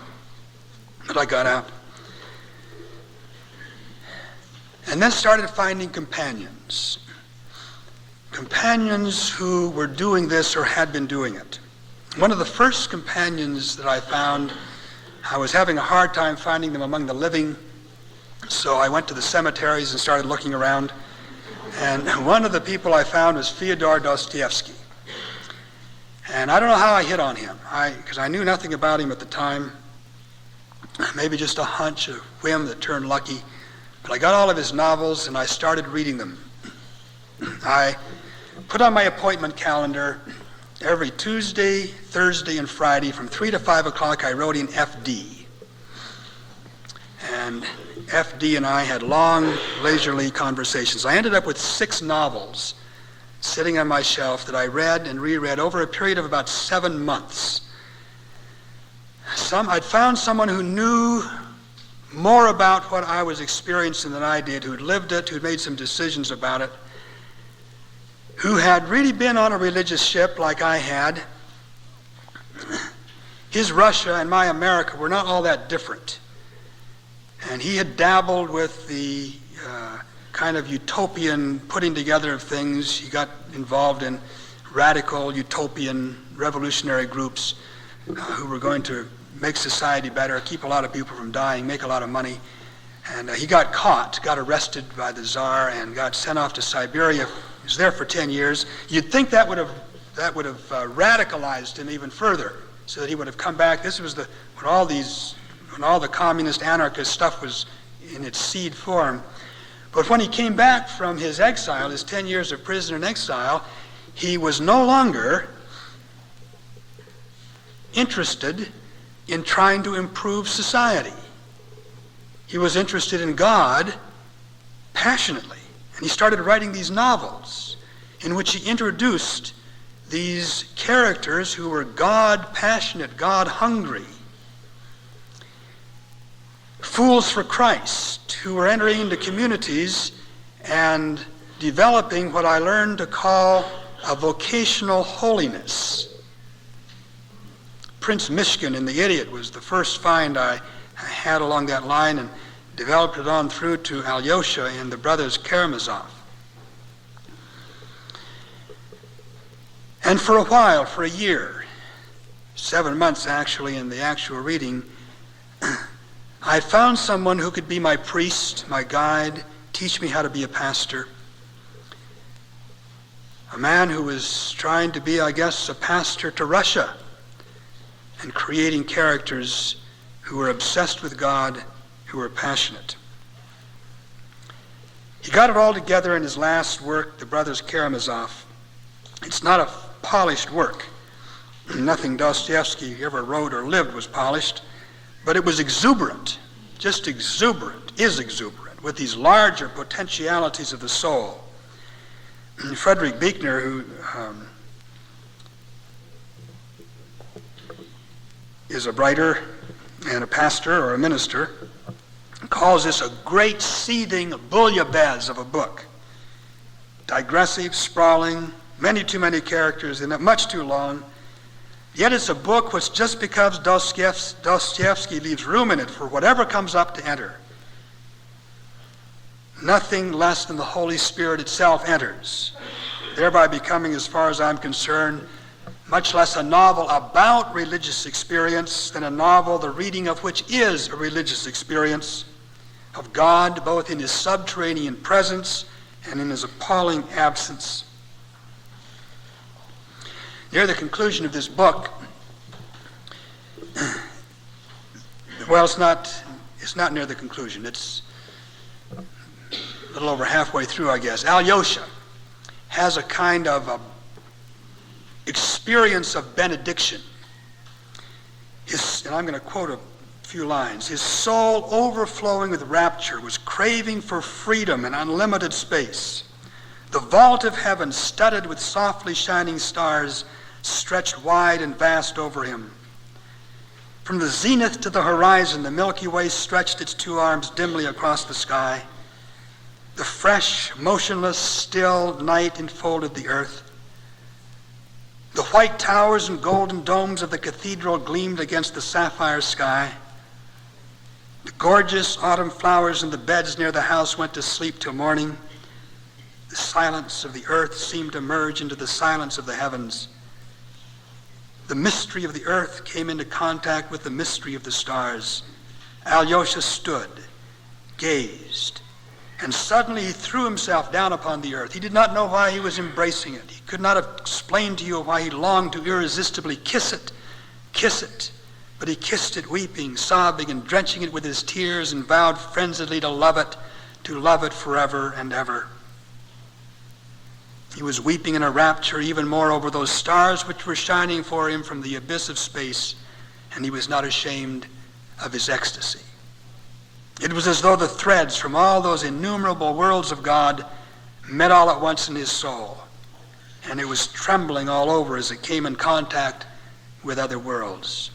B: but I got out. And then started finding companions. Companions who were doing this or had been doing it. One of the first companions that I found, I was having a hard time finding them among the living, so I went to the cemeteries and started looking around. And one of the people I found was Fyodor Dostoevsky. And I don't know how I hit on him, because I knew nothing about him at the time. Maybe just a hunch, a whim that turned lucky. But I got all of his novels and I started reading them. I put on my appointment calendar every Tuesday, Thursday, and Friday from 3 to 5 o'clock I wrote in FD. And FD and I had long, leisurely conversations. I ended up with 6 novels sitting on my shelf that I read and reread over a period of about 7 months. I'd found someone who knew more about what I was experiencing than I did, who'd lived it, who'd made some decisions about it, who had really been on a religious ship like I had. His Russia and my America were not all that different. And he had dabbled with the kind of utopian putting together of things. He got involved in radical, utopian, revolutionary groups who were going to make society better, keep a lot of people from dying, make a lot of money. And he got caught, got arrested by the Tsar, and got sent off to Siberia. He was there for 10 years. You'd think that would have radicalized him even further, so that he would have come back. This was when all the communist anarchist stuff was in its seed form. But when he came back from his exile, his 10 years of prison and exile, he was no longer interested in trying to improve society. He was interested in God passionately. And he started writing these novels in which he introduced these characters who were God passionate, God hungry, fools for Christ, who were entering into communities and developing what I learned to call a vocational holiness. Prince Mishkin in The Idiot was the first find I had along that line, and developed it on through to Alyosha and the brothers Karamazov. And for a while, for a year, 7 months actually in the actual reading, I found someone who could be my priest, my guide, teach me how to be a pastor. A man who was trying to be, I guess, a pastor to Russia and creating characters who were obsessed with God, who were passionate. He got it all together in his last work, The Brothers Karamazov. It's not a polished work. Nothing Dostoevsky ever wrote or lived was polished, but it was exuberant, just exuberant, is exuberant, with these larger potentialities of the soul. Frederick Buechner, who is a writer and a pastor or a minister, calls this a great seething bouillabaisse of a book. Digressive, sprawling, too many characters in it, much too long. Yet it's a book which, just because Dostoevsky leaves room in it for whatever comes up to enter, nothing less than the Holy Spirit itself enters, thereby becoming, as far as I'm concerned, much less a novel about religious experience than a novel the reading of which is a religious experience of God, both in his subterranean presence and in his appalling absence. Near the conclusion of this book, well, it's not near the conclusion. It's a little over halfway through, I guess. Alyosha has a kind of experience of benediction. And I'm going to quote a few lines. His soul, overflowing with rapture, was craving for freedom and unlimited space. The vault of heaven, studded with softly shining stars, stretched wide and vast over him. From the zenith to the horizon, the Milky Way stretched its two arms dimly across the sky. The fresh, motionless, still night enfolded the earth. The white towers and golden domes of the cathedral gleamed against the sapphire sky. The gorgeous autumn flowers in the beds near the house went to sleep till morning. The silence of the earth seemed to merge into the silence of the heavens. The mystery of the earth came into contact with the mystery of the stars. Alyosha stood, gazed, and suddenly he threw himself down upon the earth. He did not know why he was embracing it. He could not have explained to you why he longed to irresistibly kiss it. But he kissed it, weeping, sobbing, and drenching it with his tears, and vowed frenziedly to love it forever and ever. He was weeping in a rapture even more over those stars which were shining for him from the abyss of space, and he was not ashamed of his ecstasy. It was as though the threads from all those innumerable worlds of God met all at once in his soul. and it was trembling all over as it came in contact with other worlds.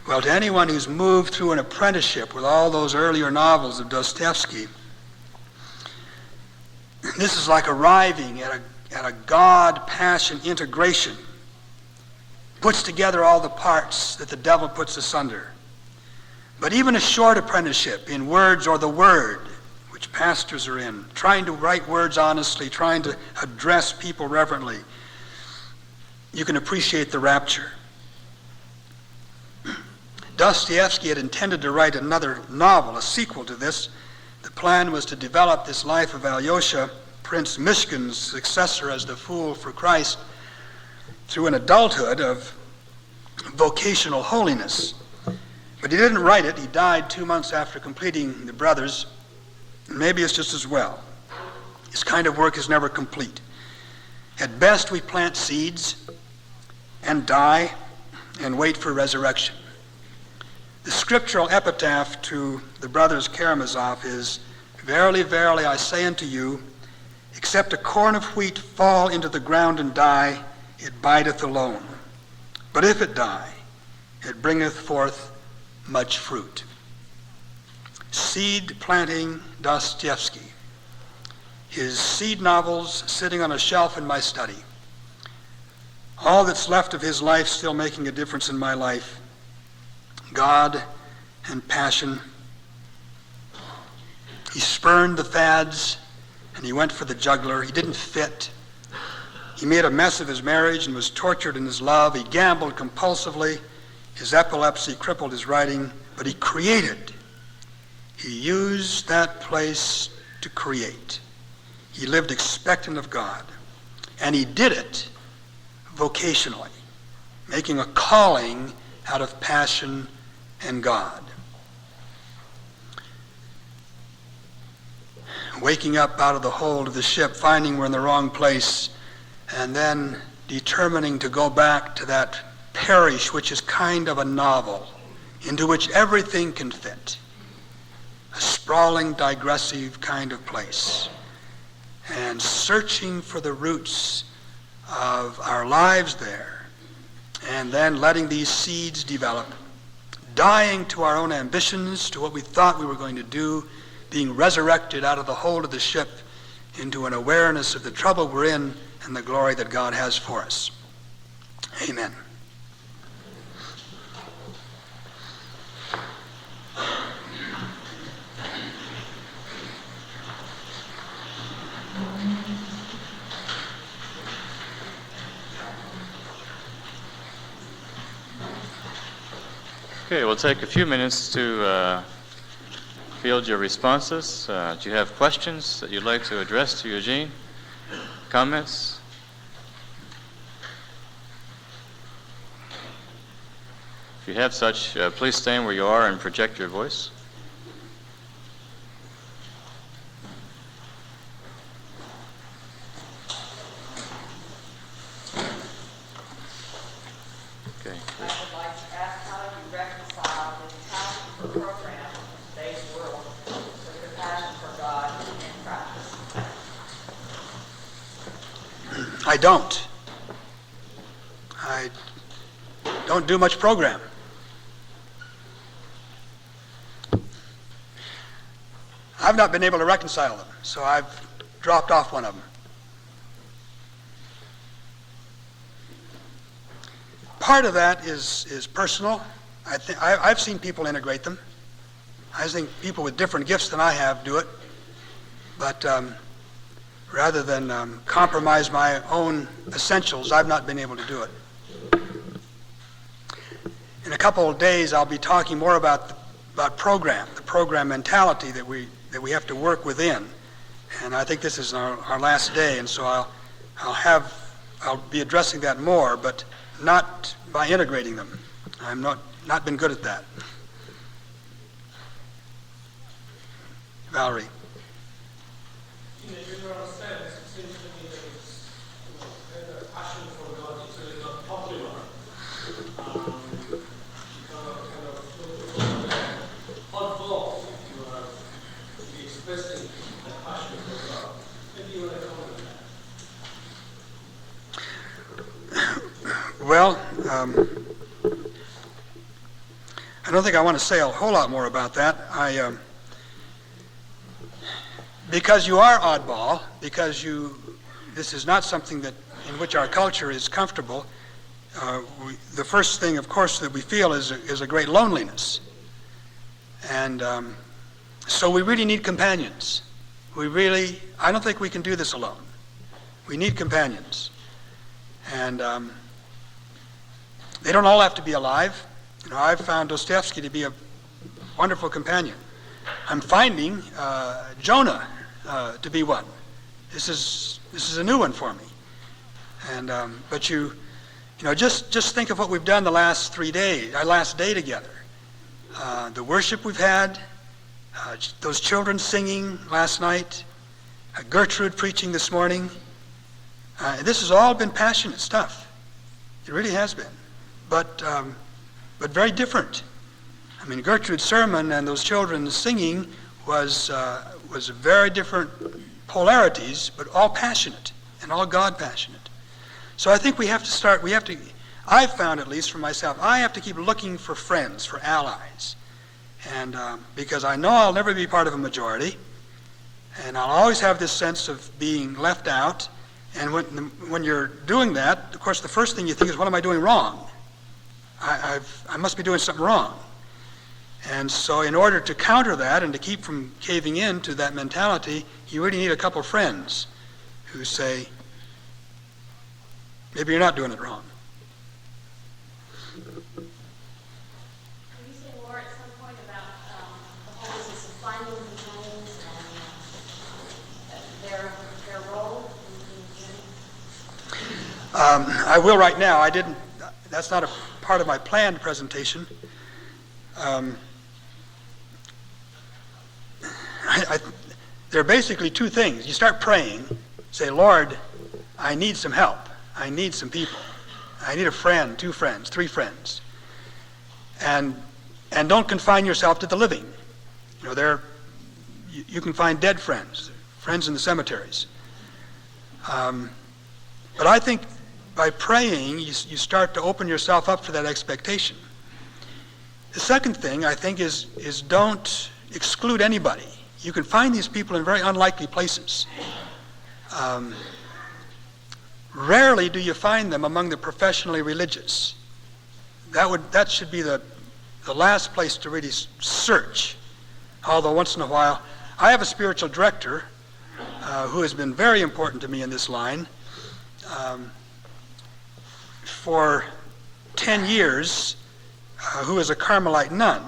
B: Well, to anyone who's moved through an apprenticeship with all those earlier novels of Dostoevsky, this is like arriving at a God-passion integration. Puts together all the parts that the devil puts asunder. But even a short apprenticeship in words or the word, which pastors are in, trying to write words honestly, trying to address people reverently, you can appreciate the rapture. Dostoevsky had intended to write another novel, a sequel to this. The plan was to develop this life of Alyosha, Prince Mishkin's successor as the fool for Christ, through an adulthood of vocational holiness. But he didn't write it. He died 2 months after completing The Brothers. And maybe it's just as well. This kind of work is never complete. At best, we plant seeds and die and wait for resurrection. The scriptural epitaph to the brothers Karamazov is, "Verily, verily, I say unto you, except a corn of wheat fall into the ground and die, it bideth alone. But if it die, it bringeth forth much fruit." Seed planting Dostoevsky. His seed novels sitting on a shelf in my study. All that's left of his life still making a difference in my life. God and passion. He spurned the fads and he went for the jugular. He didn't fit. He made a mess of his marriage and was tortured in his love. He gambled compulsively. His epilepsy crippled his writing, but he created. He used that place to create. He lived expectant of God. And he did it vocationally, making a calling out of passion and God. Waking up out of the hold of the ship, finding we're in the wrong place, and then determining to go back to that parish which is kind of a novel, into which everything can fit. A sprawling, digressive kind of place. And searching for the roots of our lives there, and then letting these seeds develop, dying to our own ambitions, to what we thought we were going to do, being resurrected out of the hold of the ship into an awareness of the trouble we're in and the glory that God has for us. Amen.
A: Okay, we'll take a few minutes to field your responses. Do you have questions that you'd like to address to Eugene? Comments? If you have such, please stand where you are and project your voice. Okay.
C: I would like to ask how you reconcile the passion for program in today's world with the passion for God in practice.
B: I don't. I don't do much program. I've not been able to reconcile them, so I've dropped off one of them. Part of that is personal. I've seen people integrate them. I think people with different gifts than I have do it. But rather than compromise my own essentials, I've not been able to do it. In a couple of days, I'll be talking more about program, the program mentality that we have to work within. And I think this is our last day, and so I'll be addressing that more, but not by integrating them. I've not been good at that. Valerie.
D: In a general sense, it seems to me that it's a passion for God. It's really not popular. Kind of oddball, if you are to be expressing a passion for God. Maybe you want to comment on that.
B: Well, I don't think I want to say a whole lot more about that. Because you are oddball, because this is not something in which our culture is comfortable. The first thing, of course, that we feel is a great loneliness, and so we really need companions. I don't think we can do this alone. We need companions, and they don't all have to be alive. I've found Dostoevsky to be a wonderful companion. I'm finding Jonah to be one. This is a new one for me. And but just think of what we've done the last 3 days, our last day together. The worship we've had, those children singing last night, Gertrude preaching this morning. This has all been passionate stuff. It really has been, but very different. I mean, Gertrude's sermon and those children singing was very different polarities, but all passionate and all God passionate. So I think I've found, at least for myself, I have to keep looking for friends, for allies. And because I know I'll never be part of a majority, and I'll always have this sense of being left out. And when you're doing that, of course, the first thing you think is, what am I doing wrong? I must be doing something wrong. And so in order to counter that and to keep from caving into that mentality, you really need a couple friends who say, maybe you're not doing it wrong.
C: Can you say more at some point about the whole business of finding companions and their role in the journey?
B: I will right now. That's not a part of my planned presentation. There are basically two things. You start praying, say, Lord, I need some help. I need some people. I need a friend, 2 friends, 3 friends. And don't confine yourself to the living. You can find dead friends in the cemeteries. But I think by praying, you start to open yourself up for that expectation. The second thing, I think, is don't exclude anybody. You can find these people in very unlikely places. Rarely do you find them among the professionally religious. That should be the last place to really search. Although once in a while, I have a spiritual director who has been very important to me in this line. For 10 years, who is a Carmelite nun.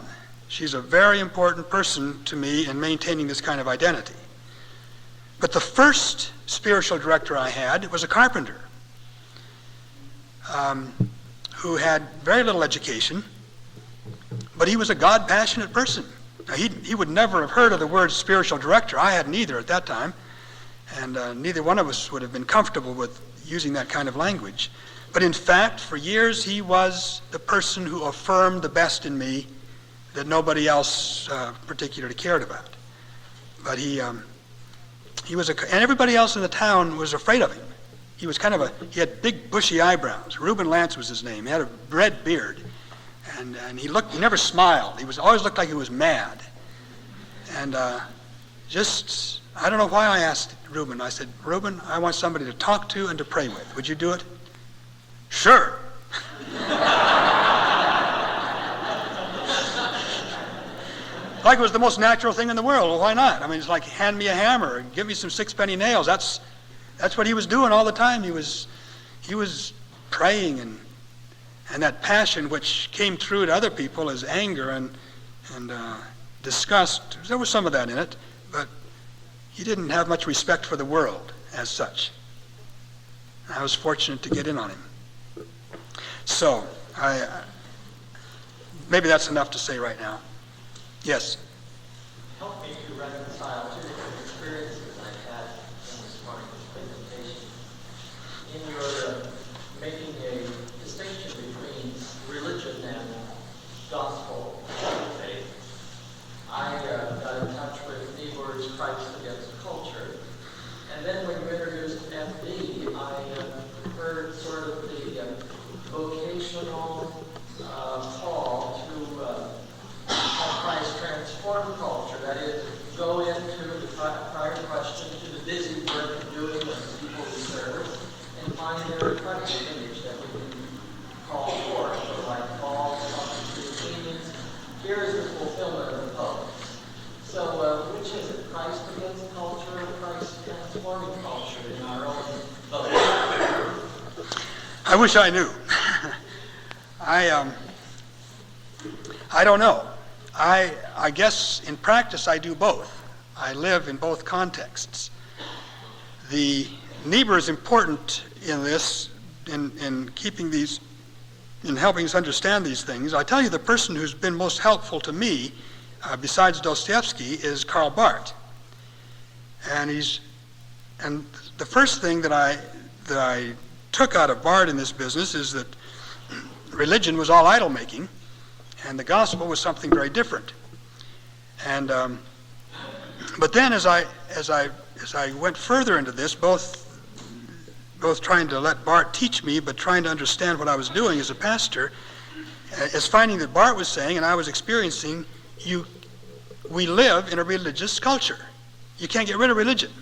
B: She's a very important person to me in maintaining this kind of identity. But the first spiritual director I had was a carpenter who had very little education, but he was a God-passionate person. Now, he would never have heard of the word spiritual director. I hadn't either at that time, and neither one of us would have been comfortable with using that kind of language. But in fact, for years, he was the person who affirmed the best in me that nobody else particularly cared about. But he was and everybody else in the town was afraid of him. He was he had big bushy eyebrows. Reuben Lance was his name. He had a red beard, and he never smiled. He always looked like he was mad. And I don't know why I asked Reuben. I said, Reuben, I want somebody to talk to and to pray with. Would you do it? Sure. Like it was the most natural thing in the world. Well, why not? I mean, it's like, hand me a hammer and give me some 6-penny nails. That's what he was doing all the time. He was praying, and that passion which came through to other people as anger and disgust. There was some of that in it, but he didn't have much respect for the world as such. I was fortunate to get in on him. So, maybe that's enough to say right now. Yes?
E: Help me to reconcile 2 different experiences I've had in this morning's presentation. In your making a distinction between religion and gospel faith, I got in touch with Niebuhr's Christ Against Culture. And then when you introduced FD, I heard sort of the vocation find their Christ image that we can call forth. So like Paul talking to the Athenians, here is the fulfillment of the poets. So which is it? Christ against culture or Christ transforming culture in our own vote?
B: I wish I knew. I don't know. I guess in practice I do both. I live in both contexts. The Niebuhr is important in this, in keeping these, in helping us understand these things. I tell you, the person who's been most helpful to me, besides Dostoevsky, is Karl Barth. And the first thing that I took out of Barth in this business is that religion was all idol making, and the gospel was something very different. And but then as I went further into this, both trying to let Barth teach me, but trying to understand what I was doing as a pastor, is finding that Barth was saying, and I was experiencing, we live in a religious culture. You can't get rid of religion.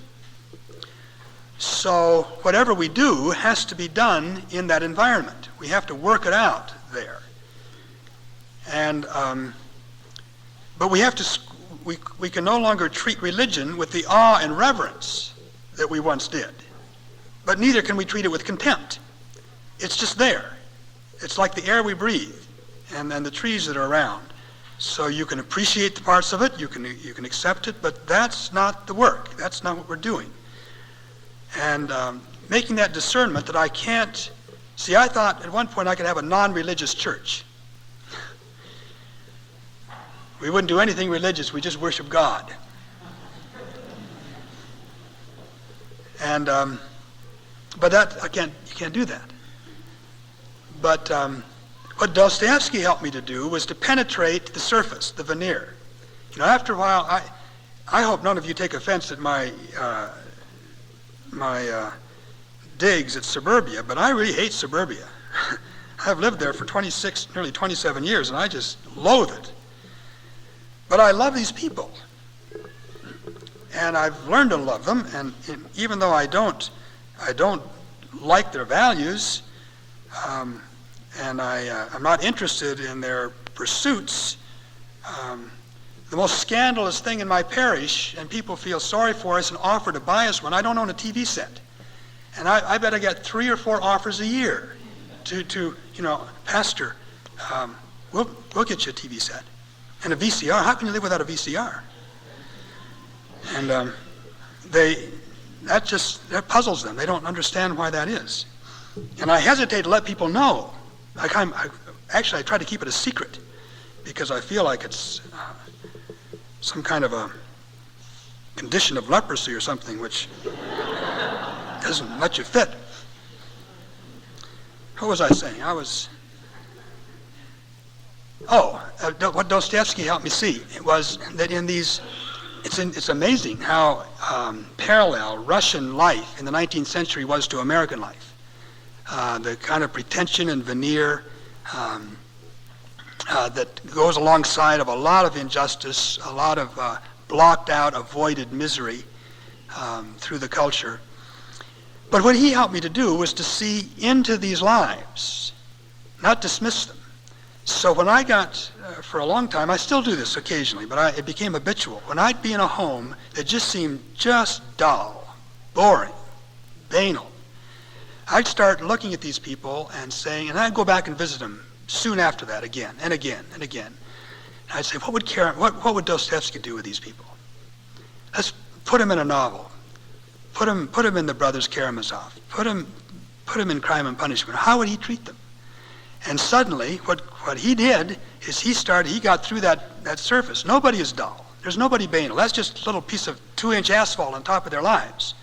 B: So whatever we do has to be done in that environment. We have to work it out there. And but we have to. We can no longer treat religion with the awe and reverence that we once did. But neither can we treat it with contempt. It's just there. It's like the air we breathe and the trees that are around. So you can appreciate the parts of it, you can accept it, but that's not the work. That's not what we're doing. And making that discernment that I can't... See, I thought at one point I could have a non-religious church. We wouldn't do anything religious, we just worship God. And but that you can't do that. But what Dostoevsky helped me to do was to penetrate the surface, the veneer. You know, after a while, I hope none of you take offense at my digs at suburbia, but I really hate suburbia. I've lived there for 26, nearly 27 years, and I just loathe it. But I love these people, and I've learned to love them. And even though I don't like their values, and I'm not interested in their pursuits. The most scandalous thing in my parish, and people feel sorry for us and offer to buy us one. I don't own a TV set, and I bet I get 3 or 4 offers a year to Pastor, we'll get you a TV set. And a VCR, how can you live without a VCR? And that puzzles them. They don't understand why that is. And I hesitate to let people know. I try to keep it a secret because I feel like it's some kind of a condition of leprosy or something which doesn't let you fit. What was I saying? What Dostoevsky helped me see was that in these, it's amazing how parallel Russian life in the 19th century was to American life. The kind of pretension and veneer that goes alongside of a lot of injustice, a lot of blocked out, avoided misery through the culture. But what he helped me to do was to see into these lives, not dismiss them. So when I got, for a long time, I still do this occasionally, but it became habitual. When I'd be in a home that just seemed just dull, boring, banal, I'd start looking at these people and saying, and I'd go back and visit them soon after that again and again and again. And I'd say, what would Dostoevsky do with these people? Let's put him in a novel. Put him in the Brothers Karamazov. Put him in Crime and Punishment. How would he treat them? And suddenly, what he did is he got through that surface. Nobody is dull. There's nobody banal. That's just a little piece of 2-inch asphalt on top of their lives.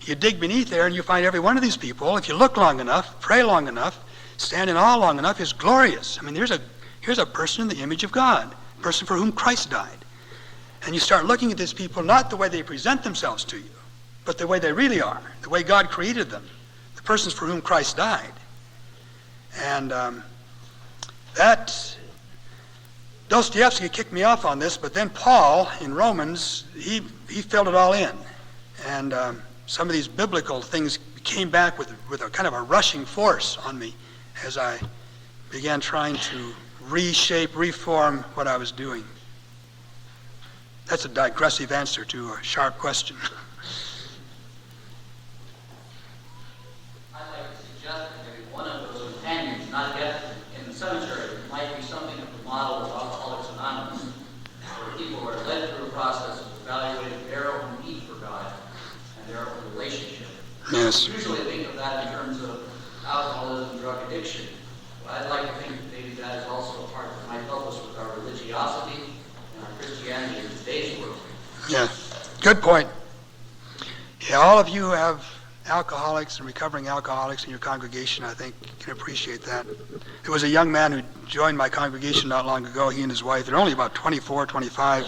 B: You dig beneath there and you find every one of these people, if you look long enough, pray long enough, stand in awe long enough, is glorious. I mean, here's a person in the image of God, a person for whom Christ died. And you start looking at these people not the way they present themselves to you, but the way they really are, the way God created them, the persons for whom Christ died. And that Dostoevsky kicked me off on this, but then Paul in Romans, he filled it all in. And some of these biblical things came back with a kind of a rushing force on me as I began trying to reshape, reform what I was doing. That's a digressive answer to a sharp question.
F: I'd like to suggest that maybe one of those companions, not yet in the cemetery, might be something of the model of Alcoholics Anonymous, where people are led through a process of evaluating their own need for God and their own relationship.
B: Yes.
F: Usually think of that in terms of alcoholism, drug addiction. But I'd like to think that maybe that is also a part that might help us with our religiosity and our Christianity in today's world.
B: Yeah, good point. Yeah, all of you who have alcoholics and recovering alcoholics in your congregation, I think, can appreciate that. There was a young man who joined my congregation not long ago, he and his wife. They're only about 24, 25,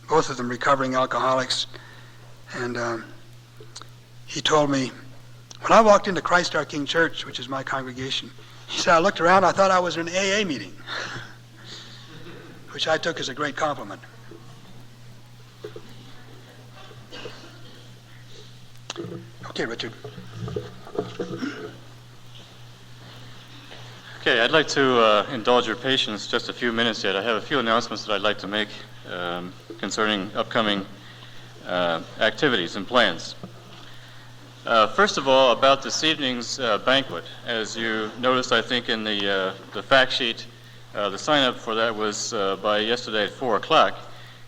B: both of them recovering alcoholics. And he told me, when I walked into Christ Our King Church, which is my congregation, he said, I looked around, I thought I was in an AA meeting, which I took as a great compliment. Okay, Richard.
A: Okay, I'd like to indulge your patience just a few minutes yet. I have a few announcements that I'd like to make concerning upcoming activities and plans. First of all, about this evening's banquet. As you noticed, I think, in the fact sheet, the sign-up for that was by yesterday at 4 o'clock.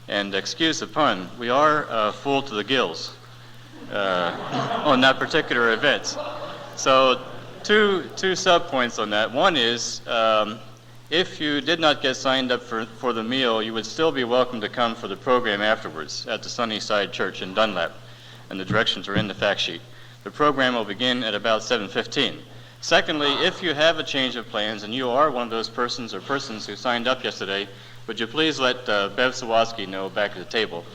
A: And excuse the pun, we are full to the gills on that particular event. So two sub-points on that. One is, if you did not get signed up for the meal, you would still be welcome to come for the program afterwards at the Sunnyside Church in Dunlap, and the directions are in the fact sheet. The program will begin at about 7:15. Secondly, if you have a change of plans and you are one of those persons or persons who signed up yesterday, would you please let Bev Sawatsky know back at the table?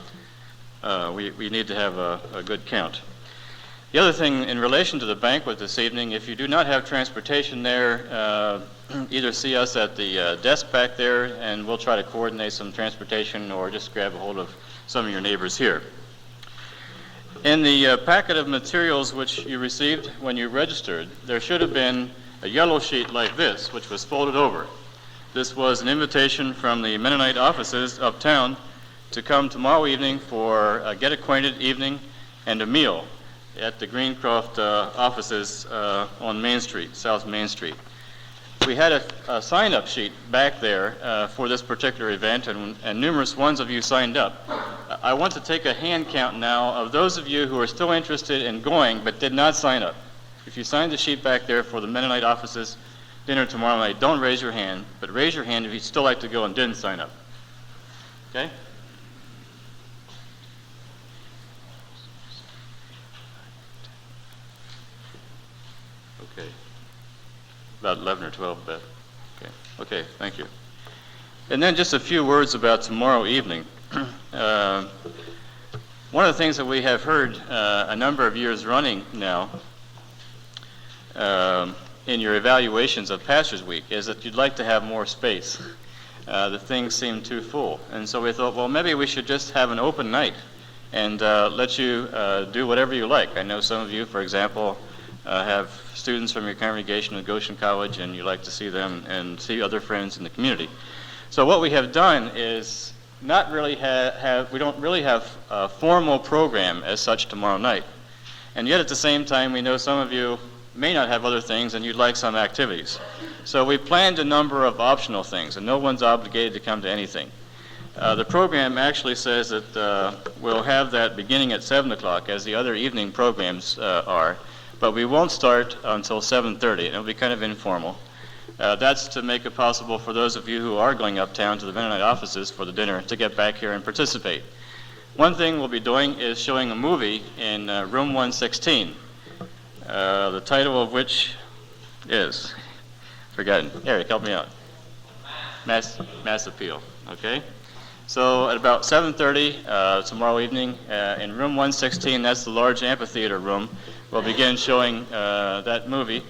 A: We need to have a good count. The other thing in relation to the banquet this evening, if you do not have transportation there, either see us at the desk back there and we'll try to coordinate some transportation, or just grab a hold of some of your neighbors here. In the packet of materials which you received when you registered, there should have been a yellow sheet like this, which was folded over. This was an invitation from the Mennonite offices uptown to come tomorrow evening for a Get Acquainted evening and a meal at the Greencroft offices on Main Street, South Main Street. We had a sign-up sheet back there for this particular event, and numerous ones of you signed up. I want to take a hand count now of those of you who are still interested in going but did not sign up. If you signed the sheet back there for the Mennonite offices dinner tomorrow night, don't raise your hand, but raise your hand if you'd still like to go and didn't sign up. Okay? Okay. About 11 or 12, Beth. Okay, thank you. And then just a few words about tomorrow evening. One of the things that we have heard a number of years running now in your evaluations of Pastors Week is that you'd like to have more space. The things seem too full. And so we thought, well, maybe we should just have an open night and let you do whatever you like. I know some of you, for example, have students from your congregation at Goshen College, and you like to see them and see other friends in the community. So what we have done is not really we don't really have a formal program as such tomorrow night. And yet at the same time, we know some of you may not have other things and you'd like some activities. So we planned a number of optional things, and no one's obligated to come to anything. The program actually says that we'll have that beginning at 7 o'clock, as the other evening programs are, but we won't start until 7:30, and it'll be kind of informal. That's to make it possible for those of you who are going uptown to the Mennonite offices for the dinner to get back here and participate. One thing we'll be doing is showing a movie in room 116, the title of which is forgotten. Eric, help me out. Mass Appeal. Okay. So at about 7:30 tomorrow evening in room 116, that's the large amphitheater room, we'll begin showing that movie,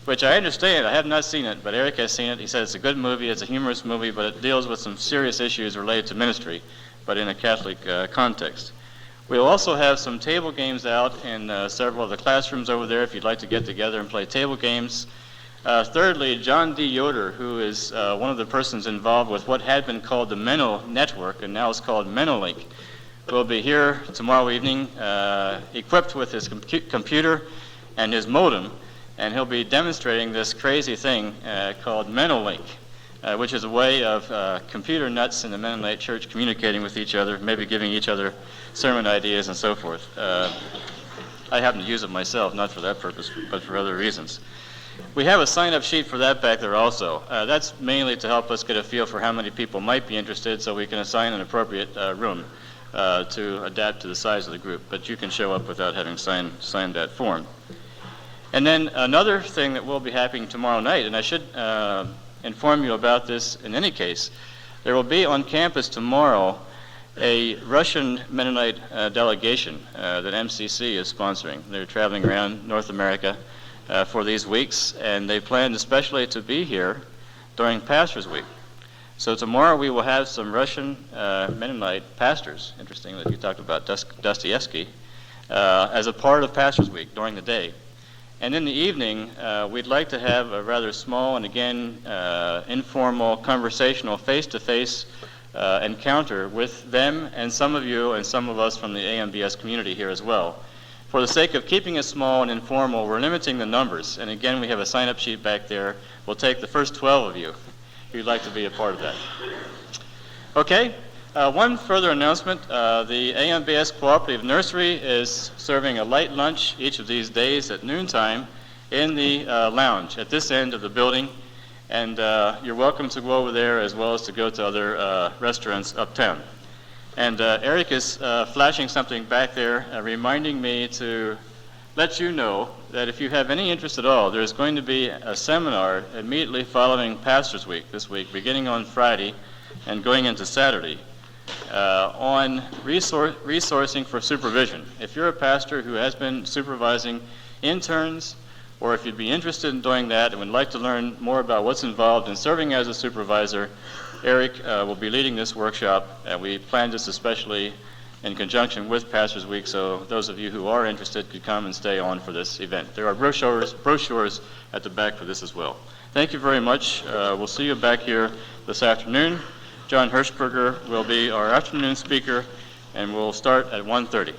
A: which I understand, I have not seen it, but Eric has seen it. He said it's a good movie, it's a humorous movie, but it deals with some serious issues related to ministry, but in a Catholic context. We'll also have some table games out in several of the classrooms over there if you'd like to get together and play table games. Thirdly, John D. Yoder, who is one of the persons involved with what had been called the Menno Network and now is called Mennolink, will be here tomorrow evening equipped with his computer and his modem, and he'll be demonstrating this crazy thing called Mennolink, which is a way of computer nuts in the Mennonite church communicating with each other, maybe giving each other sermon ideas and so forth. I happen to use it myself, not for that purpose, but for other reasons. We have a sign-up sheet for that back there also. That's mainly to help us get a feel for how many people might be interested so we can assign an appropriate room to adapt to the size of the group. But you can show up without having signed that form. And then another thing that will be happening tomorrow night, and I should inform you about this in any case, there will be on campus tomorrow a Russian Mennonite delegation that MCC is sponsoring. They're traveling around North America for these weeks, and they plan especially to be here during Pastors Week. So tomorrow we will have some Russian Mennonite pastors, interesting that you talked about Dostoevsky, as a part of Pastors Week during the day. And in the evening, we'd like to have a rather small and again informal, conversational, face-to-face encounter with them and some of you and some of us from the AMBS community here as well. For the sake of keeping it small and informal, we're limiting the numbers. And again, we have a sign-up sheet back there. We'll take the first 12 of you if you'd like to be a part of that. Okay, one further announcement. The AMBS Cooperative Nursery is serving a light lunch each of these days at noontime in the lounge at this end of the building. And you're welcome to go over there as well as to go to other restaurants uptown. And Eric is flashing something back there, reminding me to let you know that if you have any interest at all, there's going to be a seminar immediately following Pastors Week this week, beginning on Friday and going into Saturday, on resourcing for supervision. If you're a pastor who has been supervising interns, or if you'd be interested in doing that and would like to learn more about what's involved in serving as a supervisor, Eric will be leading this workshop, and we planned this especially in conjunction with Pastors Week, so those of you who are interested could come and stay on for this event. There are brochures at the back for this as well. Thank you very much. We'll see you back here this afternoon. John Hirschberger will be our afternoon speaker, and we'll start at 1:30.